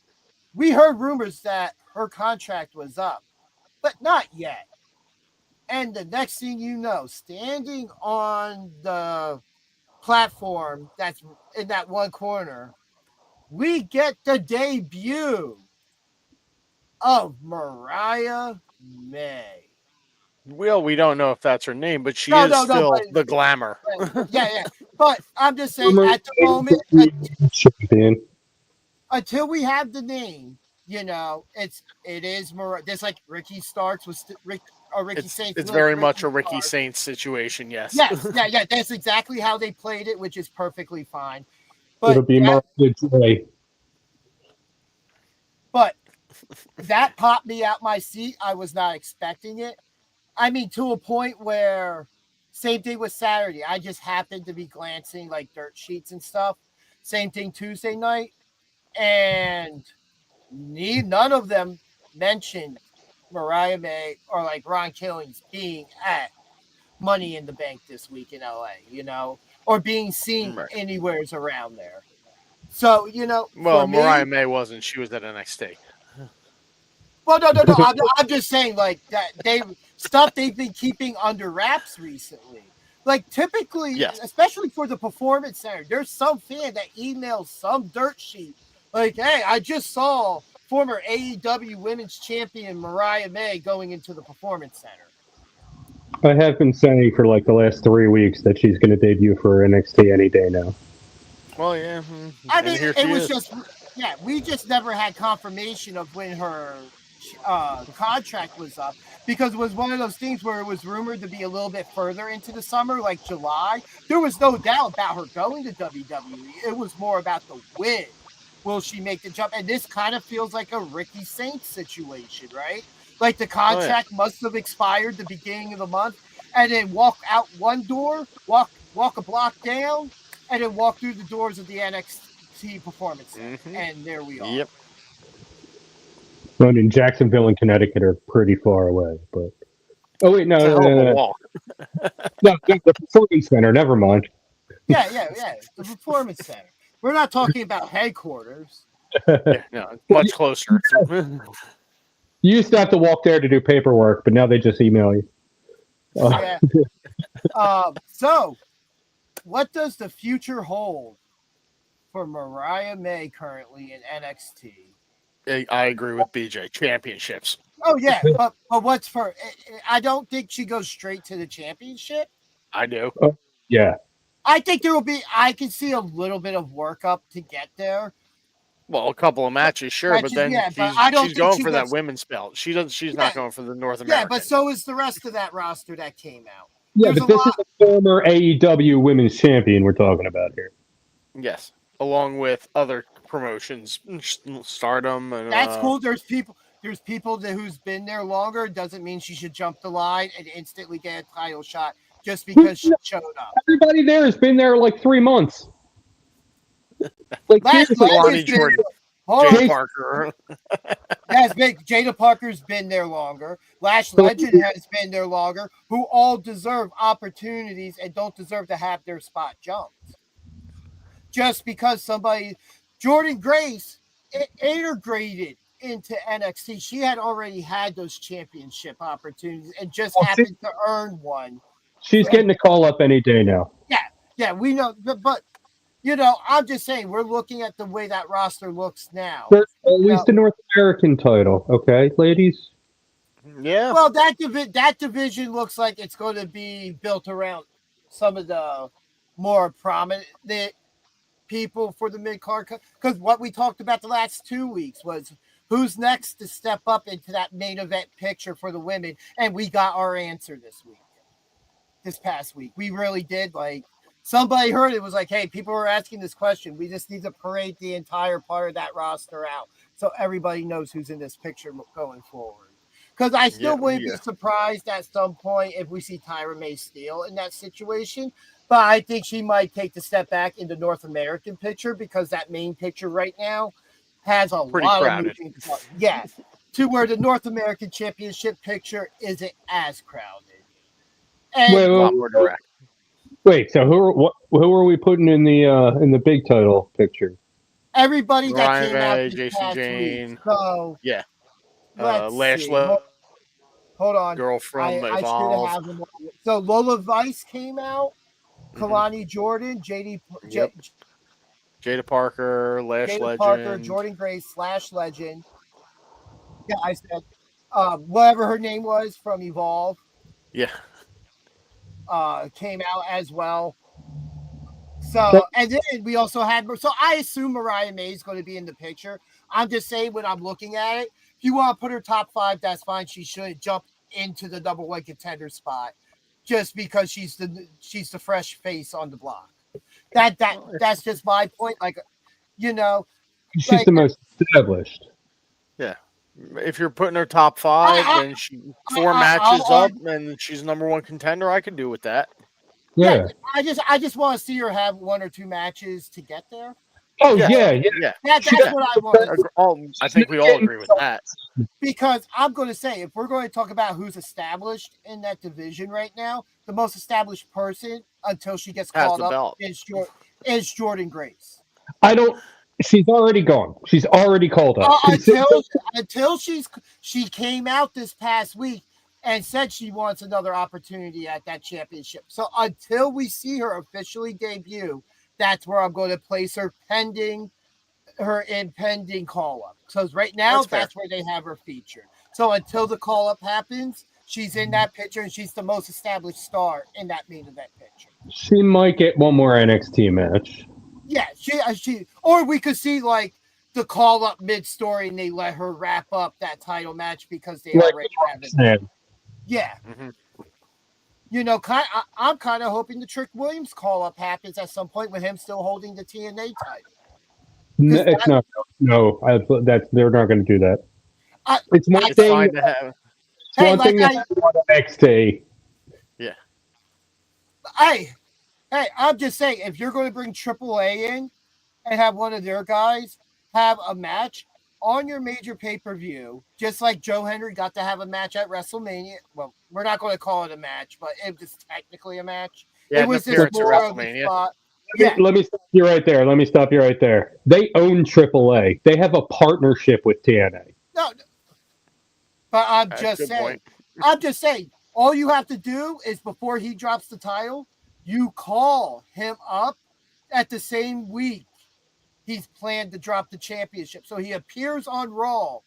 we heard rumors that her contract was up, but not yet. And the next thing you know, standing on the platform that's in that one corner, we get the debut of Mariah May. Well, we don't know if that's her name, but she is still the glamour. Yeah. But I'm just saying, at the moment, Champion. until we have the name, it is Mariah. Just like Ricky Starks was Ricky Saints. It's very much a Ricky Saints situation, yes. Yes, yeah. That's exactly how they played it, which is perfectly fine. But It'll be Mariah Joy. But that popped me out my seat. I was not expecting it. I mean, to a point where, same thing with Saturday. I just happened to be glancing like dirt sheets and stuff. Same thing Tuesday night. And none of them mentioned Mariah May or like Ron Killings being at Money in the Bank this week in LA, or being seen anywhere around there. So, Well, Mariah May wasn't. She was at NXT. Well, no. I'm just saying, like that they've been keeping under wraps recently. Like typically, Yes. especially for the Performance Center, there's some fan that emails some dirt sheet like, "Hey, I just saw former AEW Women's Champion Mariah May going into the Performance Center." I have been saying for like the last 3 weeks that she's going to debut for NXT any day now. Well, yeah. I And mean, here it she was is. just, yeah, we just never had confirmation of when her contract was up, because it was one of those things where it was rumored to be a little bit further into the summer, like July. There was no doubt about her going to WWE. It was more about the when will she make the jump. And this kind of feels like a Ricky Saints situation, right? Like the contract must have expired the beginning of the month, and then walk out one door, walk a block down, and then walk through the doors of the NXT Performance Center. And there we are. Yep. I mean, Jacksonville and Connecticut are pretty far away, but oh wait, It's a hell of a no, walk. the Performance Center. Never mind. Yeah. The Performance Center. We're not talking about headquarters. Yeah, no, it's much closer. You used to have to walk there to do paperwork, but now they just email you. Yeah. So, what does the future hold for Mariah May currently in NXT? I agree with BJ. Championships. Oh yeah, but what's for? I don't think she goes straight to the championship. I do. Yeah. I think there will be. I can see a little bit of workup to get there. Well, a couple of matches, sure, but then she's going for that women's belt. She's not going for the North American. Yeah, but so is the rest of that roster that came out. Yeah, but this is a former AEW Women's Champion we're talking about here. Yes, along with other promotions, Stardom, and that's cool. There's people who's been there longer. Doesn't mean she should jump the line and instantly get a title shot just because she showed up. Everybody there has been there like 3 months. Like Lonnie Jordan, Jada Parker. Jada Parker's been there longer. Lash Legend has been there longer. Who all deserve opportunities and don't deserve to have their spot jumped. Just because Jordan Grace integrated into NXT, she had already had those championship opportunities and just happened to earn one. She's getting a call up any day now. Yeah, we know, but you know, I'm just saying we're looking at the way that roster looks now. There's always the North American title, okay, ladies? Yeah. Well, that division looks like it's going to be built around some of the more prominent people for the mid-card. Because what we talked about the last 2 weeks was who's next to step up into that main event picture for the women, and we got our answer this past week. We really did. Like, somebody heard it was like, hey, people were asking this question. We just need to parade the entire part of that roster out so everybody knows who's in this picture going forward. Because I still wouldn't be surprised at some point if we see Tyra May Steele in that situation. But I think she might take the step back in the North American picture because that main picture right now has a pretty lot crowded. of moving parts. Yeah, to where the North American Championship picture isn't as crowded. And Wait, so who are we putting in the big title picture? Everybody that Ryan came out May, this Jason past Jane. week. So yeah. Lash see. Hold on. Girl from I Evolve. have them. So Lola Vice came out. Kalani Jordan, Jada Parker, Lash Legend. Parker, Jordan Grace, Lash Legend. Yeah, I said whatever her name was from Evolve. Yeah. Came out as well. So, and then we also had, so I assume Mariah May is going to be in the picture. I'm just saying when I'm looking at it, if you want to put her top 5, that's fine. She should jump into the number 1 contender spot just because she's the fresh face on the block. That's just my point. Like, you know, she's the most established. Yeah. If you're putting her top 5 and she 4 matches up and she's number 1 contender, I could do with that. Yeah. I just want to see her have 1 or 2 matches to get there. Oh yeah. That's what I want. I think we all agree with that. Because I'm going to say, if we're going to talk about who's established in that division right now, the most established person until she gets called up is Jordan Grace. She's already gone. She's already called up. Until she came out this past week and said she wants another opportunity at that championship. So until we see her officially debut, that's where I'm going to place her pending her impending call-up. Because right now, that's where they have her featured. So until the call-up happens, she's in that picture, and she's the most established star in that main event picture. She might get one more NXT match. Yeah, she, or we could see like the call-up mid-story, and they let her wrap up that title match because they already have it. Yeah. Mm-hmm. You know, I'm kind of hoping the Trick Williams call-up happens at some point with him still holding the TNA title. No, it's not. No, they're not going to do that. It's one thing. Fine to have. It's one thing to have on NXT. Yeah. Hey, I'm just saying, if you're going to bring AAA in and have one of their guys have a match on your major pay-per-view, just like Joe Hendry got to have a match at WrestleMania. Well, we're not going to call it a match, but it was technically a match. Yeah, it was just more of the spot. Let me stop you right there. They own AAA. They have a partnership with TNA. No, but I'm just saying, all you have to do is before he drops the title, you call him up at the same week he's planned to drop the championship. So he appears on Raw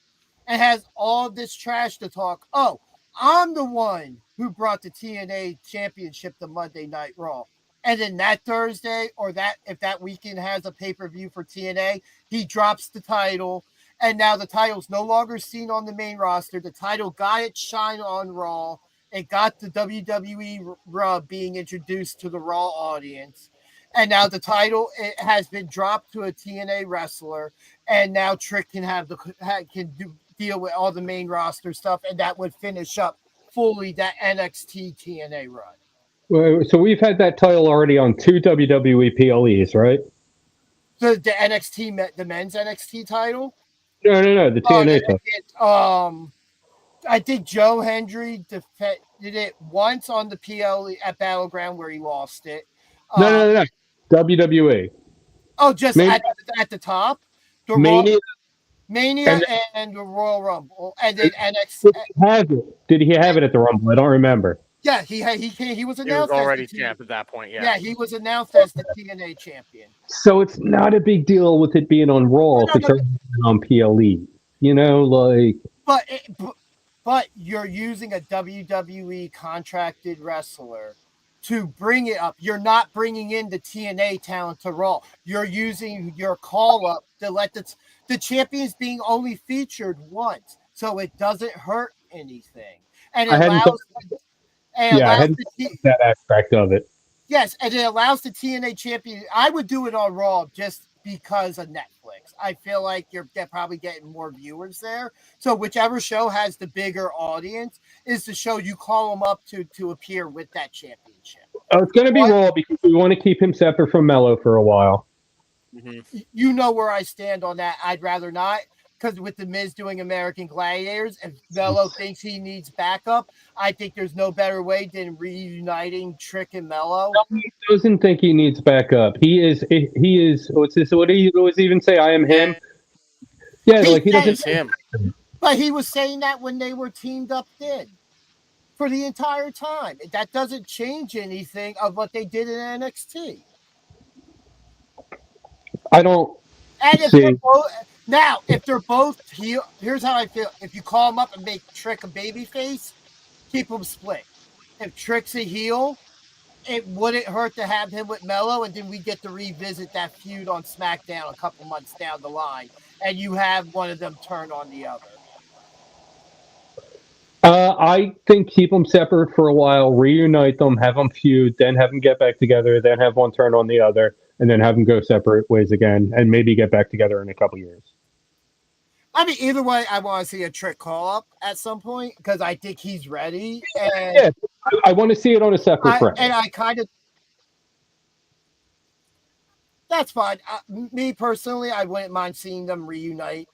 and has all this trash to talk. Oh, I'm the one who brought the TNA championship to Monday Night Raw. And then that Thursday, or that if that weekend has a pay-per-view for TNA, he drops the title. And now the title's no longer seen on the main roster. The title got its shine on Raw. It got the WWE rub being introduced to the Raw audience. And now the title has been dropped to a TNA wrestler. And now Trick can deal with all the main roster stuff. And that would finish up fully that NXT TNA run. So we've had that title already on 2 WWE PLEs, right? The NXT, the men's NXT title? No, the TNA title. I think Joe Hendry did it once on the PLE at Battleground where he lost it. No. WWE. Oh, just at the top? Mania and the Royal Rumble. And then NXT. Did he have it at the Rumble? I don't remember. Yeah, he was announced. He was already champ at that point. Yeah, he was announced as the TNA champion. So it's not a big deal with it being on Raw if it's on PLE. You know, like. But you're using a WWE contracted wrestler to bring it up. You're not bringing in the TNA talent to Raw. You're using your call up to let the champions being only featured once, so it doesn't hurt anything, and it allows. I hadn't that aspect of it. Yes, and it allows the TNA champion. I would do it on Raw just because of Netflix. I feel like you're probably getting more viewers there. So whichever show has the bigger audience is the show you call them up to appear with that championship. It's going to be Raw because we want to keep him separate from Mello for a while. Mm-hmm. You know where I stand on that. I'd rather not. Because with The Miz doing American Gladiators, if Mello thinks he needs backup, I think there's no better way than reuniting Trick and Mello. He doesn't think he needs backup. He is. What's this? What do you always even say? I am him. Yeah, he doesn't. Him. But he was saying that when they were teamed up then, for the entire time. That doesn't change anything of what they did in NXT. I don't. And if they're both heel, here's how I feel. If you call them up and make Trick a babyface, keep them split. If Trick's a heel, it wouldn't hurt to have him with Mello, and then we get to revisit that feud on SmackDown a couple months down the line, and you have one of them turn on the other. I think keep them separate for a while, reunite them, have them feud, then have them get back together, then have one turn on the other, and then have them go separate ways again, and maybe get back together in a couple years. I mean, either way, I want to see a Trick call-up at some point, because I think he's ready. And yeah, I want to see it on a separate frame. And I kind of... That's fine. Me, personally, I wouldn't mind seeing them reunite.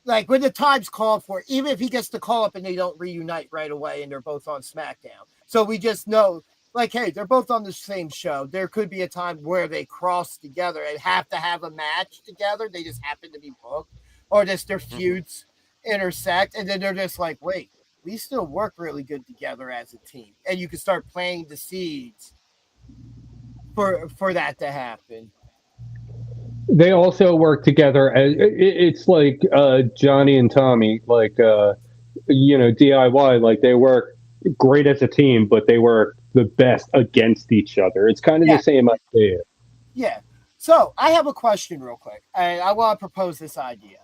Like, when the time's called for, even if he gets the call-up and they don't reunite right away and they're both on SmackDown. So we just know... Like, hey, they're both on the same show. There could be a time where they cross together and have to have a match together. They just happen to be booked. Or just their feuds intersect. And then they're just like, wait, we still work really good together as a team, and you can start planting the seeds for that to happen. They also work together as it's like Johnny and Tommy, like DIY. Like they work great as a team, but they work the best against each other. It's kind of the same idea. Yeah. So I have a question real quick, and I want to propose this idea.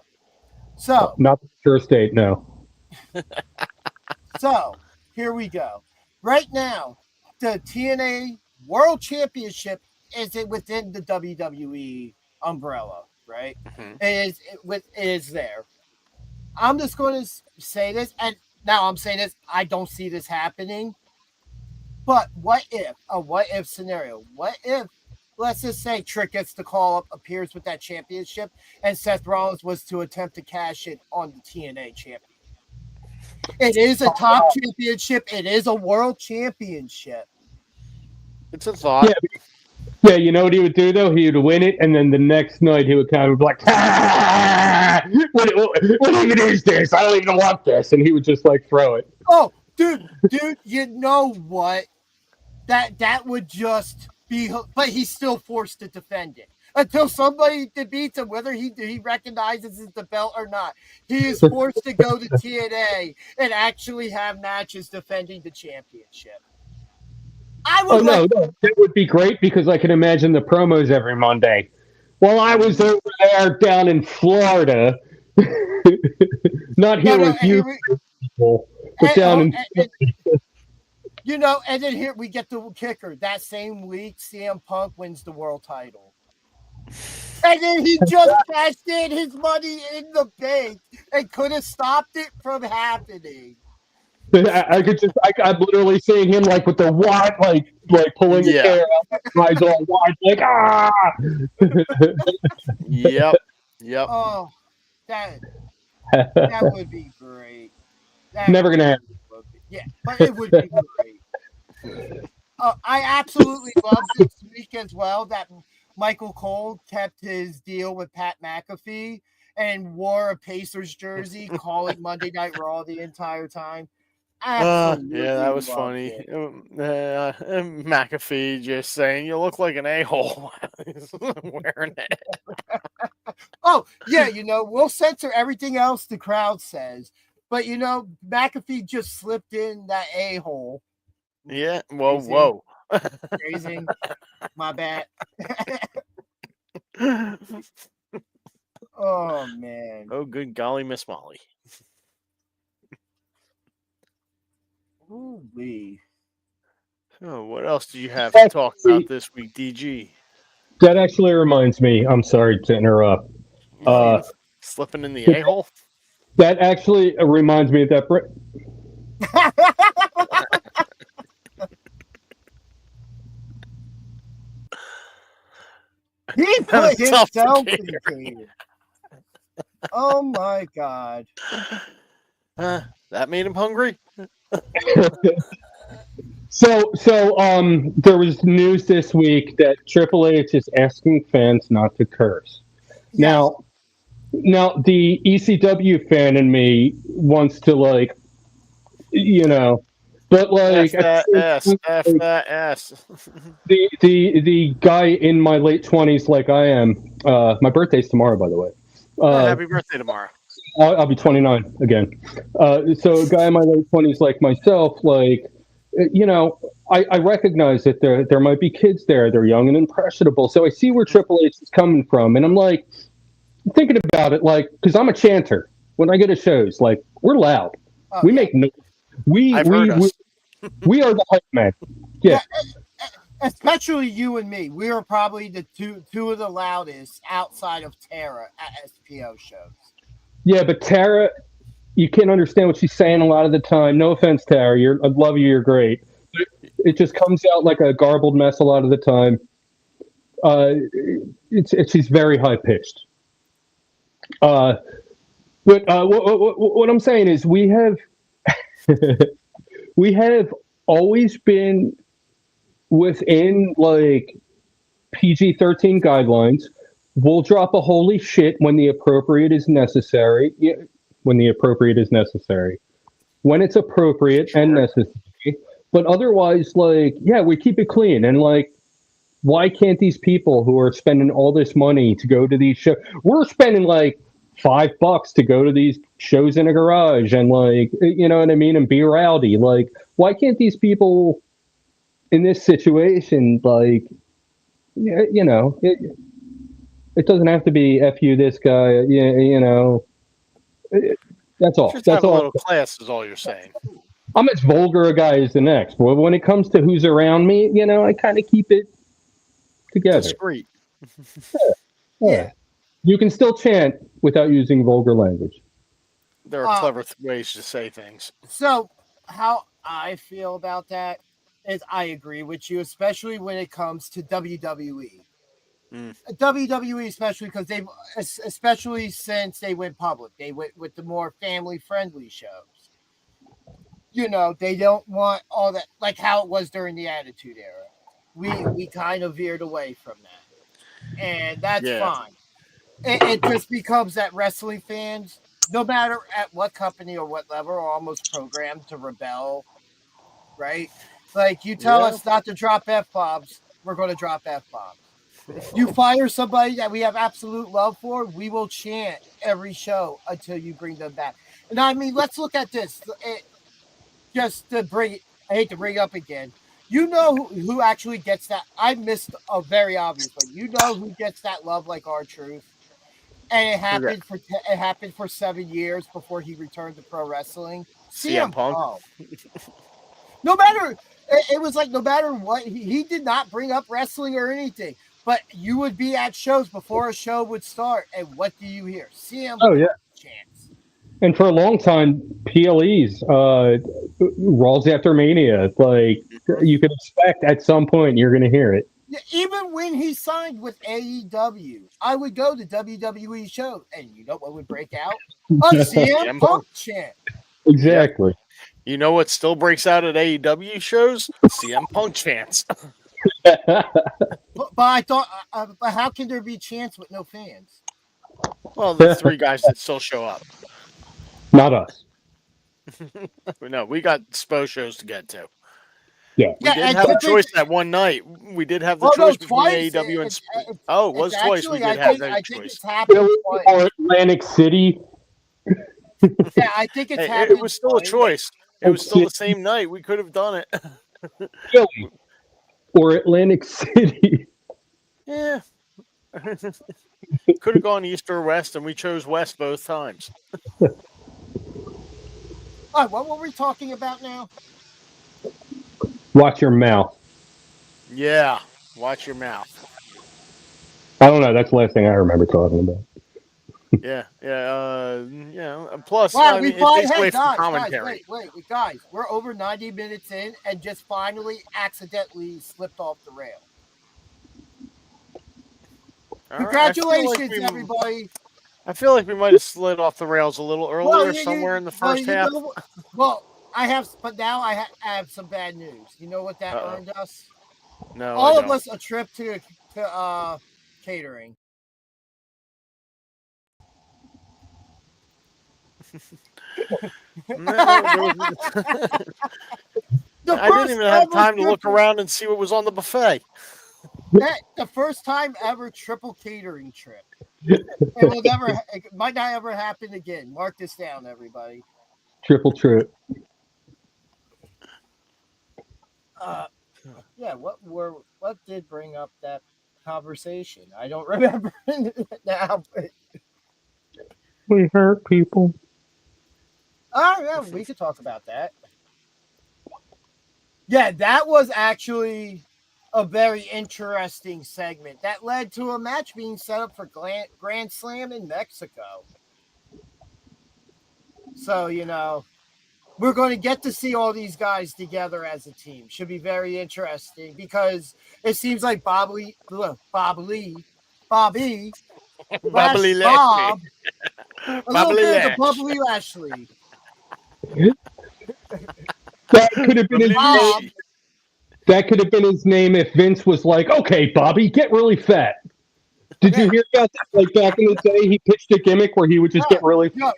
So Not the first date, no. So here we go. Right now, the TNA World Championship is within the WWE umbrella, right? Mhm. It is there. I'm just going to say this, and now I'm saying this. I don't see this happening. But what if scenario? What if, let's just say, Trick gets the call up, appears with that championship, and Seth Rollins was to attempt to cash in on the TNA champion? It is a top championship. It is a world championship. It's a thought. Yeah, you know what he would do though? He would win it, and then the next night he would kind of be like, what even is this? I don't even want this, and he would just like throw it. Oh, dude, you know what? That would just be, but he's still forced to defend it until somebody beats him, whether he recognizes it's the belt or not. He is forced to go to TNA and actually have matches defending the championship. No, that would be great because I can imagine the promos every Monday. Well, I was over there down in Florida, not here with you people, but down in. And then here we get the kicker. That same week, CM Punk wins the world title. And then he just cashed in his money in the bank and could have stopped it from happening. I'm literally seeing him like with the wide, like pulling his hair out, eyes all wide, like Yep. Oh, that would be great. Never gonna happen. Yeah, but it would be great. I absolutely love this week as well that Michael Cole kept his deal with Pat McAfee and wore a Pacers jersey, calling Monday Night Raw the entire time. Absolutely that was funny. McAfee just saying, "You look like an a-hole." He's wearing it. Oh, yeah, we'll censor everything else the crowd says. But, McAfee just slipped in that a-hole. Yeah, whoa. Phrasing. My bad. Oh, man. Oh, good golly, Miss Molly. Ooh-wee. Oh, what else do you have to talk about this week, DG? That actually reminds me. I'm sorry to interrupt. Slipping in the a-hole? That actually reminds me of that. He put himself in the cave. Oh my God. That made him hungry? So there was news this week that Triple H is asking fans not to curse. Yes. Now the ECW fan in me wants to but like F that S. the guy in my late 20s like I am. My birthday's tomorrow, by the way. Happy birthday tomorrow. I'll be 29 again. So a guy in my late 20s like myself, I recognize that there might be kids there. They're young and impressionable. So I see where Triple H is coming from. And I'm like, thinking about it, because I'm a chanter. When I go to shows, we're loud. We make noise. We are the hype men. Yeah. Especially you and me. We are probably the two of the loudest outside of Tara at SPO shows. Yeah, but Tara, you can't understand what she's saying a lot of the time. No offense, Tara. I love you. You're great. It just comes out like a garbled mess a lot of the time. She's very high pitched. But what I'm saying is we have always been within PG-13 guidelines. We'll drop a holy shit when the appropriate is necessary. Yeah, when the appropriate is necessary. when it's appropriate and necessary. But otherwise, like, yeah, we keep it clean. And like, why can't these people who are spending all this money to go to these shows? We're spending like $5 to go to these shows in a garage and like, you know what I mean, and be rowdy. Like, why can't these people in this situation, like, you know, it doesn't have to be F you this guy, you know. That's all. Just That's have a all. little class is all you're saying. I'm as vulgar a guy as the next. But when it comes to who's around me, you know, I kind of keep it together. Discreet. Yeah. You can still chant without using vulgar language. There are clever ways to say things. So, how I feel about that is I agree with you, especially when it comes to WWE. WWE, especially since they went public, they went with the more family-friendly shows. You know, they don't want all that, like how it was during the Attitude Era. We kind of veered away from that, and that's fine. It just becomes that wrestling fans, no matter at what company or what level, are almost programmed to rebel, right? Like, you tell us not to drop F-bombs, we're going to drop F-bombs. You fire somebody that we have absolute love for, we will chant every show until you bring them back. And I mean, let's look at this. Just to bring it, I hate to bring it up again. You know who actually gets that? I missed a very obvious one. You know who gets that love like R-Truth? And it happened for 7 years before he returned to pro wrestling. CM Punk. No matter, it was like no matter what, he did not bring up wrestling or anything. But you would be at shows before a show would start, and what do you hear? CM Punk chants. And for a long time, PLEs, Raw's After Mania, like, you could expect at some point you're going to hear it. Yeah, even when he signed with AEW, I would go to WWE shows, and you know what would break out? A CM Punk chant. Exactly. You know what still breaks out at AEW shows? CM Punk chants. But I thought, but how can there be chants with no fans? Well, the three guys that still show up. Not us. No, we got SPO shows to get to. Yeah. We did have a choice that one night. We did have the choice between AEW and SPO. It was twice we did have that choice. Or Atlantic City. Yeah, I think it's happened. It was still a choice. It was still the same night. We could have done it. Philly or Atlantic City. Yeah. Could have gone east or west, and we chose west both times. All right, what were we talking about now? Watch your mouth. Yeah, watch your mouth. I don't know. That's the last thing I remember talking about. Yeah. And plus, Wow, it takes away from commentary. Guys, we're over 90 minutes in and just finally accidentally slipped off the rail. Congratulations, everybody. I feel like we might have slid off the rails a little earlier, somewhere in the first half. But now I have some bad news. You know what that earned us? No, all of us a trip to catering. I didn't even have time to look around and see what was on the buffet. The first time ever triple catering trip. It might not ever happen again. Mark this down, everybody. Triple trip. Yeah, what did bring up that conversation? I don't remember now. But... We hurt people. Oh, yeah, we could talk about that. Yeah, that was actually a very interesting segment that led to a match being set up for Grand Slam in Mexico. So, we're going to get to see all these guys together as a team. Should be very interesting because it seems like Bobby Bob, a little bit of the Bubbly Lashley. That could have been his name. That could have been his name if Vince was like, "Okay, Bobby, get really fat." Did you hear about that? Like back in the day, he pitched a gimmick where he would just get really fat.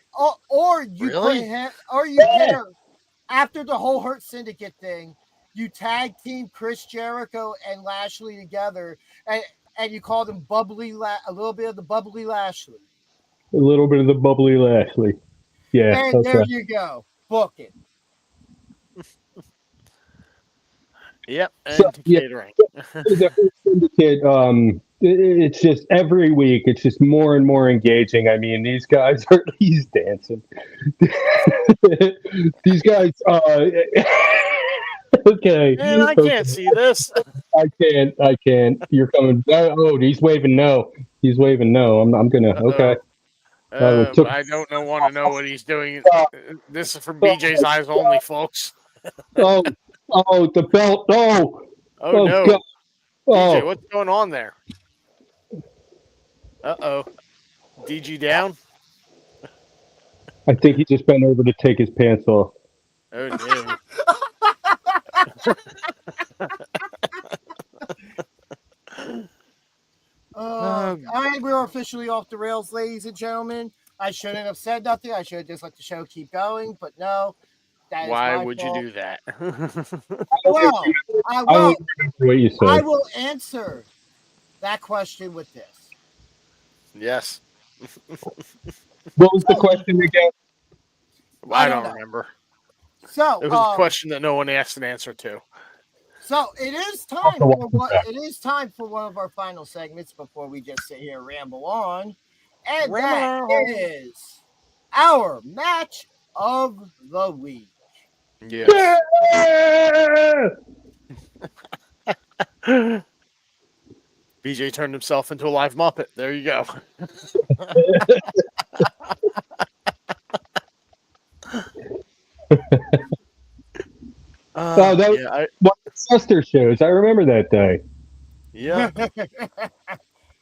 Or you really? pair after the whole Hurt Syndicate thing, you tag team Chris Jericho and Lashley together, and you called him a little bit of the bubbly Lashley. A little bit of the bubbly Lashley. Yeah. And there you go. Book it. Yep, and So, yeah. catering. The Hurt Syndicate, it's just every week, it's just more and more engaging. I mean, these guys he's dancing. These guys, okay. Man, I can't see this. I can't. You're coming. Oh, he's waving no. He's waving no. I'm gonna. Okay. I don't want to know what he's doing. This is for BJ's eyes only, folks. Oh, the belt. Oh no. God. BJ, Oh, what's going on there? DG down? I think he just bent over to take his pants off. Oh, no. All right, we're officially off the rails, ladies and gentlemen. I shouldn't have said nothing. I should have just let the show keep going, but no. Why would you do that? Well, What you said. I will answer that question with this. Yes. What was the question again? I don't remember. So it was a question that no one asked an answer to. So it is time for one of our final segments before we just sit here and ramble on. And that is our match of the week. Yes. BJ turned himself into a live Muppet. There you go. That was one of the sister shows. I remember that day. Yeah.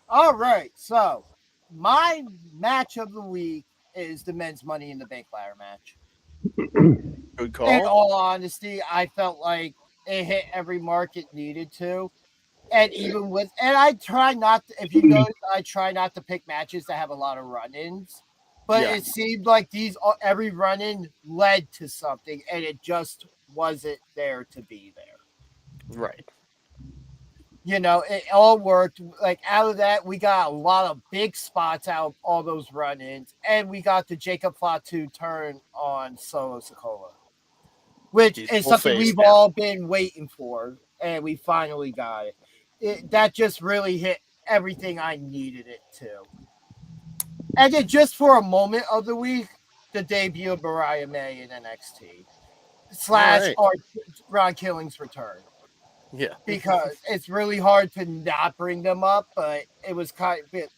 All right. So my match of the week is the men's Money in the Bank ladder match. Good call. In all honesty, I felt like it hit every mark it needed to. And I try not to, if you notice, I try not to pick matches that have a lot of run-ins. But it seemed like every run-in led to something, and it just wasn't there to be there. Right. You know, it all worked. Like, out of that, we got a lot of big spots out of all those run-ins, and we got the Jacob Fatu turn on Solo Sikoa, which is something we've all been waiting for, and we finally got it. That just really hit everything I needed it to. And then just for a moment of the week, the debut of Mariah May in NXT / Ron Killing's return. Yeah. Because it's really hard to not bring them up, but it was kind of bit,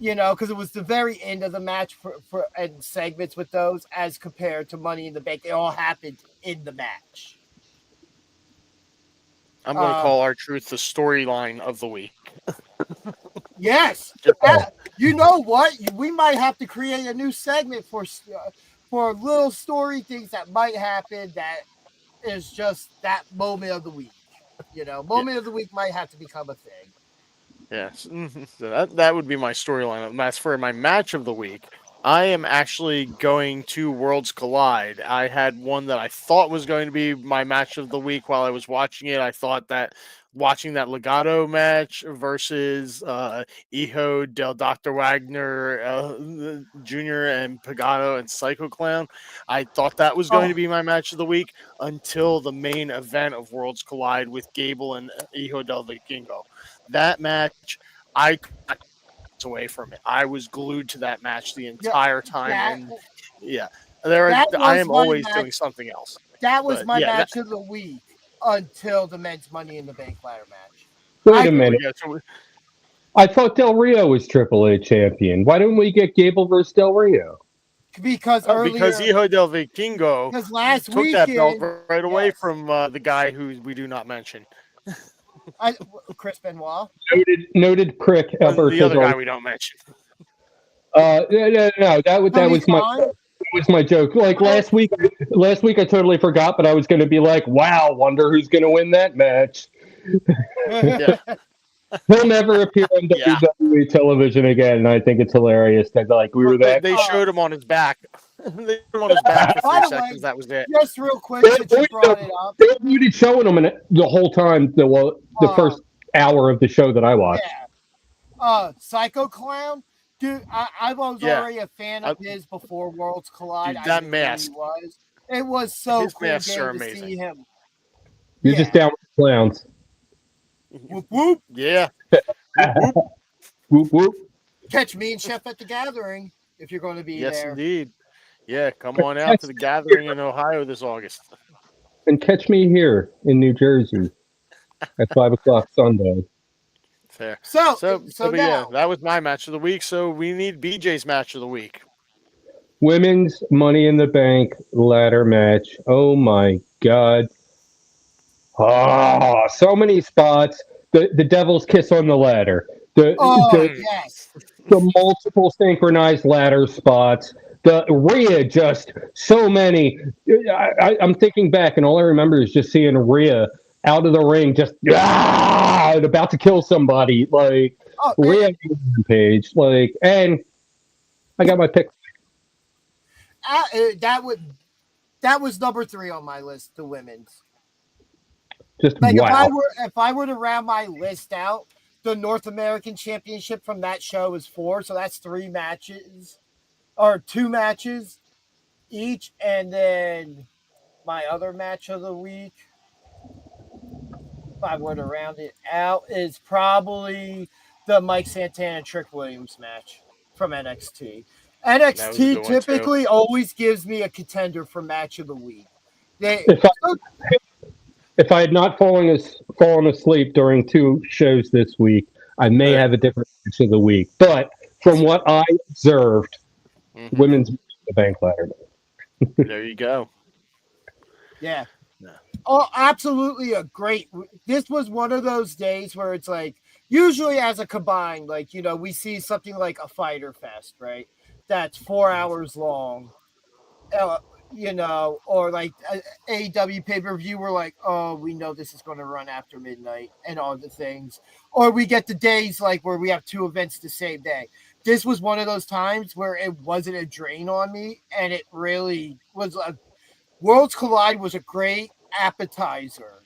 because it was the very end of the match for and segments with those as compared to Money in the Bank. They all happened in the match. I'm going to call R-Truth the storyline of the week. Yes. You know what? We might have to create a new segment for little story things that might happen that is just that moment of the week. Moment of the week might have to become a thing. Yes. So that would be my storyline. As for my match of the week, I am actually going to Worlds Collide. I had one that I thought was going to be my match of the week while I was watching it. I thought that watching that Legato match versus Hijo del Dr. Wagner Jr. and Pagano and Psycho Clown, I thought that was going to be my match of the week until the main event of Worlds Collide with Gable and Hijo del Vikingo. That match, I away from it. I was glued to that match the entire time. I am always doing something else. That was my match of the week until the men's Money in the Bank ladder match. Wait a minute. I thought Del Rio was AAA champion. Why didn't we get Gable versus Del Rio? Because Hijo del Vikingo took that belt right away from the guy who we do not mention. Chris Benoit. Noted prick. The other guy we don't mention. No. That was my joke. Like last week I totally forgot, but I was going to be like, "Wow, wonder who's going to win that match." He'll never appear on WWE television again, and I think it's hilarious that we were that. They showed him on his back. They were on his back for By 3 the way, seconds. That was it. just real quick, since you brought it up. They muted showing them the whole time, the first hour of the show that I watched. Yeah. Psycho Clown, dude, I was Yeah. already a fan of his before Worlds Collide. Dude, I that knew who mask. he was. It was so His cool masks are getting to amazing. see him. You're just down with the clowns. Whoop whoop. Yeah. Whoop, whoop. Whoop whoop. Catch me and Chef at the Gathering if you're going to be Yes, there. indeed. Yeah, come on out to the gathering in Ohio this August. And catch me here in New Jersey at 5:00 Sunday. Fair. So But now, yeah, that was my match of the week. So we need BJ's match of the week. Women's Money in the Bank ladder match. Oh my God. Oh, so many spots. The devil's kiss on the ladder. yes. The multiple synchronized ladder spots. The Rhea, just so many. I'm thinking back, and all I remember is just seeing Rhea out of the ring, just about to kill somebody. Like Rhea page. Like, and I got my pick. That was number 3 on my list. The women's. Just Like wow. if I were to round my list out, the North American Championship from that show is 4, so that's 3 matches or 2 matches each, and then my other match of the week, if I were to round it out, is probably the Mike Santana Trick Williams match from NXT. NXT typically always gives me a contender for match of the week. If I had not fallen asleep during 2 shows this week, I may have a different match of the week. But from what I observed, women's the bank ladder. There you go. Yeah. Oh, absolutely a great. This was one of those days where it's like, usually as a combined, like, you know, we see something like a Fighter Fest, right? That's 4 hours long. You know, or like AEW pay-per-view, we're like, oh, we know this is going to run after midnight and all the things. Or we get the days like where we have 2 events the same day. This was one of those times where it wasn't a drain on me, and it really was. Worlds Collide was a great appetizer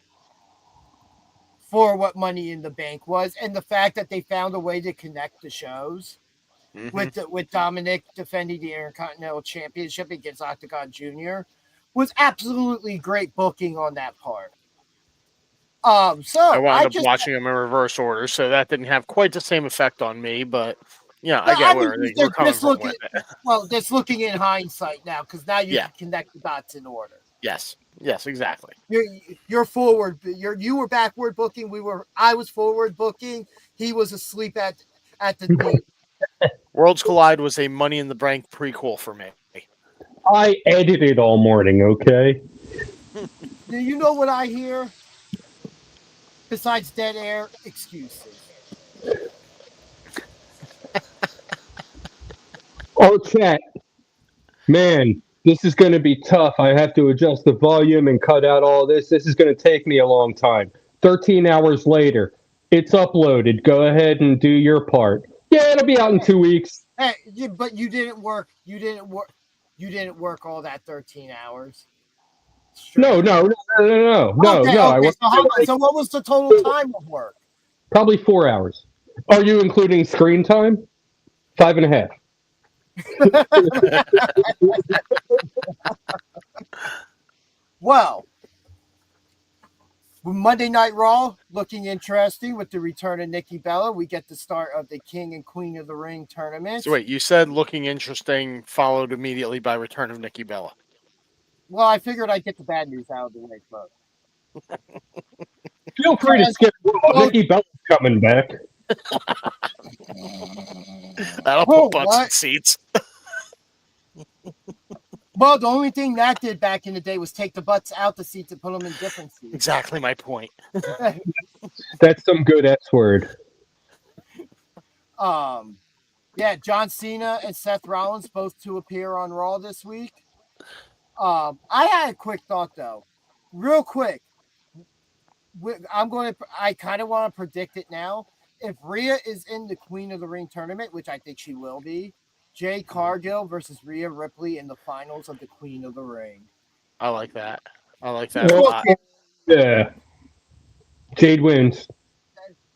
for what Money in the Bank was, and the fact that they found a way to connect the shows. With Dominic defending the Intercontinental Championship against Octagon Jr. was absolutely great booking on that part. So I wound up watching them in reverse order, so that didn't have quite the same effect on me. But yeah, I get where we're coming from with it. Well, just looking in hindsight now, because now you can connect the dots in order. Yes, exactly. You're forward. You were backward booking. I was forward booking. He was asleep at the knee. Worlds Collide was a Money in the Bank prequel for me. I edited all morning, okay? Do you know what I hear? Besides dead air, excuses. Oh, chat. Man, this is going to be tough. I have to adjust the volume and cut out all this. This is going to take me a long time. 13 hours later, it's uploaded. Go ahead and do your part. Yeah, it'll be out in 2 weeks. Hey, but you didn't work. You didn't work all that 13 hours. No. Okay. So what was the total time of work? Probably 4 hours. Are you including screen time? 5.5. Well, Monday Night Raw looking interesting with the return of Nikki Bella. We get the start of the King and Queen of the Ring tournament. So wait, you said looking interesting, followed immediately by return of Nikki Bella. Well, I figured I'd get the bad news out of the way first. Feel free to skip. Nikki Bella's coming back. That'll put butts in seats. Well, the only thing that did back in the day was take the butts out the seats and put them in different seats. Exactly my point. That's some good S word. Yeah, John Cena and Seth Rollins both to appear on Raw this week. I had a quick thought though, real quick. I kind of want to predict it now. If Rhea is in the Queen of the Ring tournament, which I think she will be, Jade Cargill versus Rhea Ripley in the finals of the Queen of the Ring. I like that. I like that a Oh, lot. yeah. Jade wins.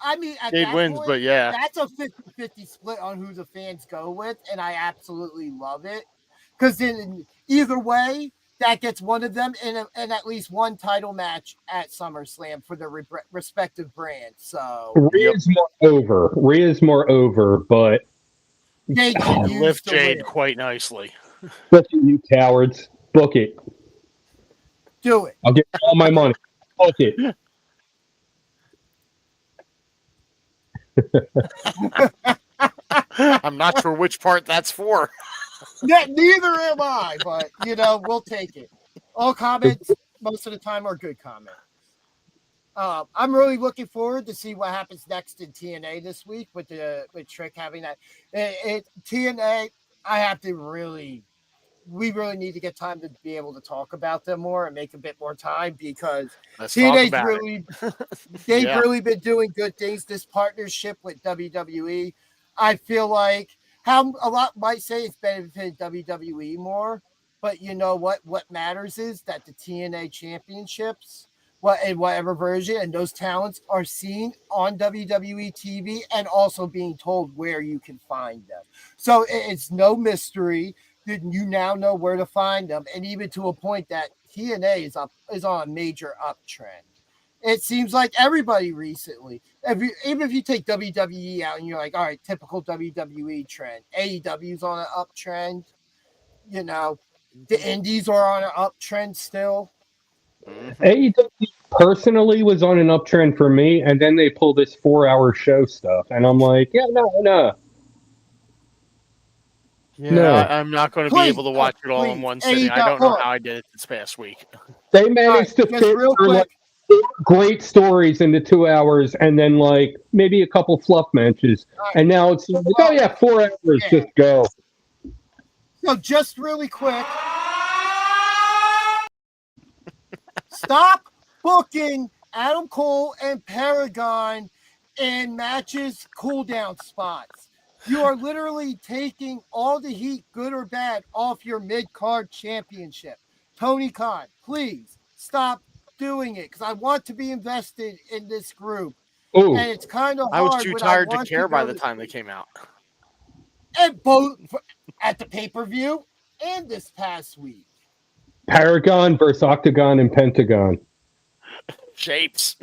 I mean, at Jade that wins, point, but yeah. that's a 50-50 split on who the fans go with, and I absolutely love it. Because in either way, that gets one of them in at least one title match at SummerSlam for their respective brands. So Rhea's more over, but they They can use lift the Jade win. quite nicely. look at you cowards. Book it. Do it. I'll get all my money. Book it. I'm not sure which part that's for. Neither am I, but we'll take it. All comments most of the time are good comments. I'm really looking forward to see what happens next in TNA this week with Trick having that. TNA, we really need to get time to be able to talk about them more and make a bit more time because Let's talk TNA's about really it. they've Yeah. really been doing good things. This partnership with WWE, I feel like how a lot might say it's benefited WWE more, but you know what? What matters is that the TNA championships, in whatever version, and those talents are seen on WWE TV and also being told where you can find them. So it's no mystery. You now know where to find them, and even to a point that TNA is on a major uptrend. It seems like everybody recently, even if you take WWE out and you're like, all right, typical WWE trend. AEW's on an uptrend. The Indies are on an uptrend still. Mhm. AEW personally was on an uptrend for me, and then they pull this 4-hour show stuff, and I'm like, yeah, no. Yeah, I'm not going to be able to watch it all in please, one sitting. I don't know how I did it this past week. They managed to just fit real through, quick. great stories into 2 hours, and then maybe a couple fluff matches, and now it's like, oh yeah, 4 hours, just go. So just really quick, stop booking Adam Cole and Paragon in matches cooldown spots. You are literally taking all the heat, good or bad, off your mid-card championship. Tony Khan, please stop doing it because I want to be invested in this group. Ooh. And it's kind of hard. I was too tired to care by the to time they came out. And both at the pay-per-view and this past week. Paragon versus Octagon and Pentagon. Shapes.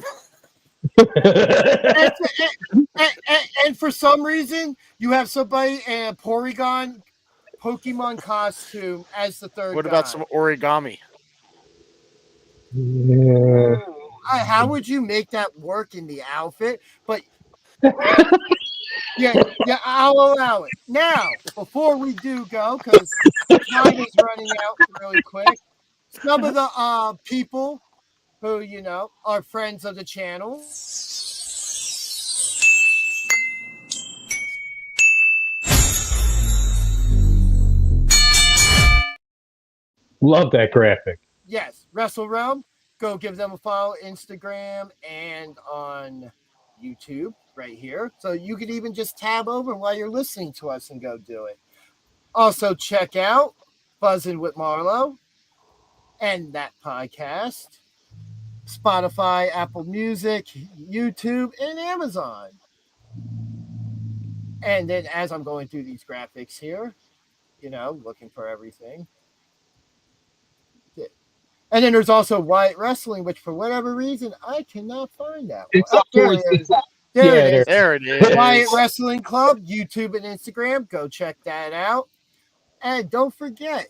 And for some reason, you have somebody in a Porygon Pokemon costume as the third What guy. about some origami? Yeah. How would you make that work in the outfit? But yeah, I'll allow it. Now, before we do go, because time is running out really quick, some of the people who, are friends of the channel. Love that graphic. Yes, Wrestle Realm. Go give them a follow Instagram and on YouTube right here. So you can even just tab over while you're listening to us and go do it. Also check out Buzzin' with Marlo and that podcast. Spotify, Apple Music, YouTube, and Amazon. And then as I'm going through these graphics here, looking for everything. And then there's also Wyatt Wrestling, which for whatever reason, I cannot find that one. There it is. Wyatt Wrestling Club, YouTube and Instagram. Go check that out. And don't forget,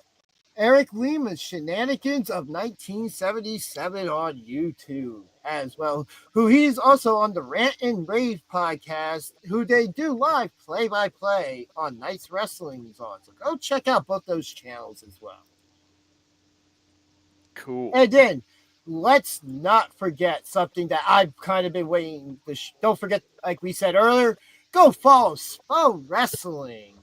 Eric Lima's Shenanigans of 1977 on YouTube as well, who he's also on the Rant and Rave podcast, who they do live play-by-play on Nights Wrestling's on. So go check out both those channels as well. Cool. And then let's not forget something that I've kind of been waiting to don't forget, like we said earlier, go follow SPO Wrestling,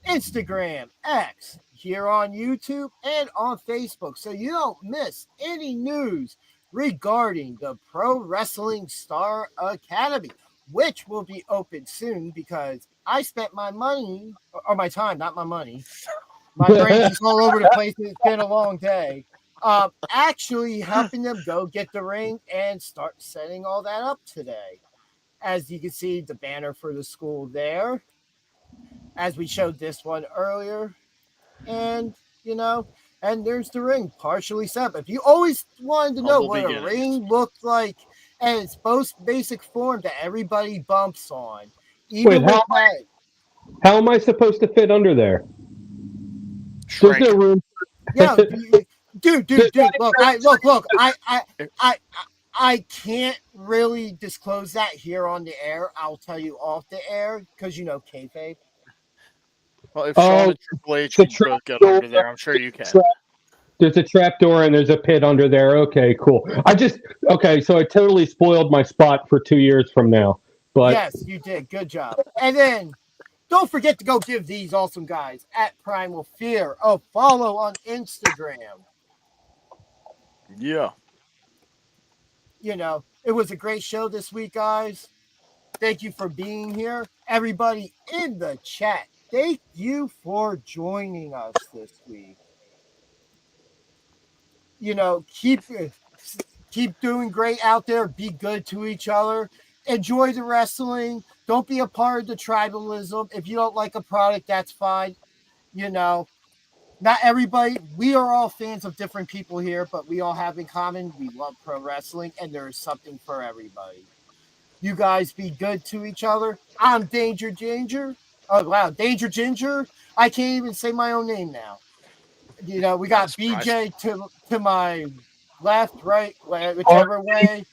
Instagram, X, here on YouTube, and on Facebook, so you don't miss any news regarding the Pro Wrestling Star Academy, which will be open soon because I spent my money, or my time, not my money. My brain's just all over the place. It's been a long day. Actually helping them go get the ring and start setting all that up today. As you can see, the banner for the school there, as we showed this one earlier. And, and there's the ring partially set up. If you always wanted to know Humble what beginnings. a ring looked like and its most basic form that everybody bumps on, even Wait, with that. how am I supposed to fit under there? Shrink. There's no room. Yeah, dude. Look, I can't really disclose that here on the air. I'll tell you off the air because kayfabe. Well, if Oh, Sean and Triple H the can both get under there, I'm sure you can. There's a trap door and there's a pit under there. Okay, cool. So I totally spoiled my spot for 2 years from now. But Yes, you did. Good job. And then don't forget to go give these awesome guys at Primal Fear a follow on Instagram. Yeah. It was a great show this week, guys. Thank you for being here. Everybody in the chat, thank you for joining us this week. Keep doing great out there. Be good to each other. Enjoy the wrestling. Don't be a part of the tribalism. If you don't like a product, that's fine. Not everybody. We are all fans of different people here, but we all have in common we love pro wrestling, and there is something for everybody. You guys be good to each other. I'm Danger Ginger. Oh, wow. Danger Ginger. I can't even say my own name now. We got BJ to my left, right, whichever way.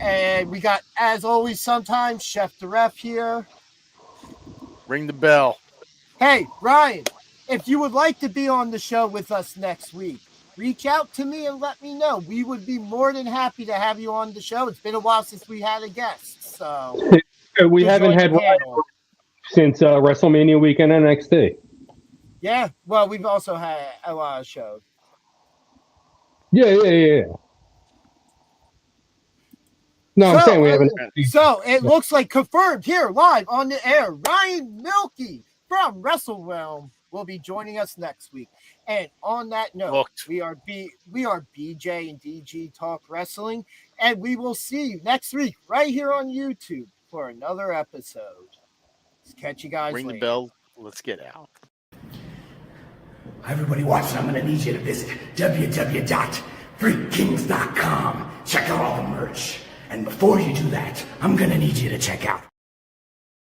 And we got, as always, sometimes Chef the Ref here. Ring the bell. Hey, Ryan, if you would like to be on the show with us next week, reach out to me and let me know. We would be more than happy to have you on the show. It's been a while since we had a guest, so we haven't had one since WrestleMania weekend NXT. Yeah, well, we've also had a lot of shows. Yeah. No, I'm saying we haven't. So it looks like confirmed here live on the air. Ryan Milkey from Wrestle Realm will be joining us next week. And on that note, we are BJ and DG Talk Wrestling, and we will see you next week right here on YouTube for another episode. Let's catch you guys later. Ring the bell. Let's get out. Everybody watching, I'm going to need you to visit www.freakkings.com. Check out all the merch. And before you do that, I'm going to need you to check out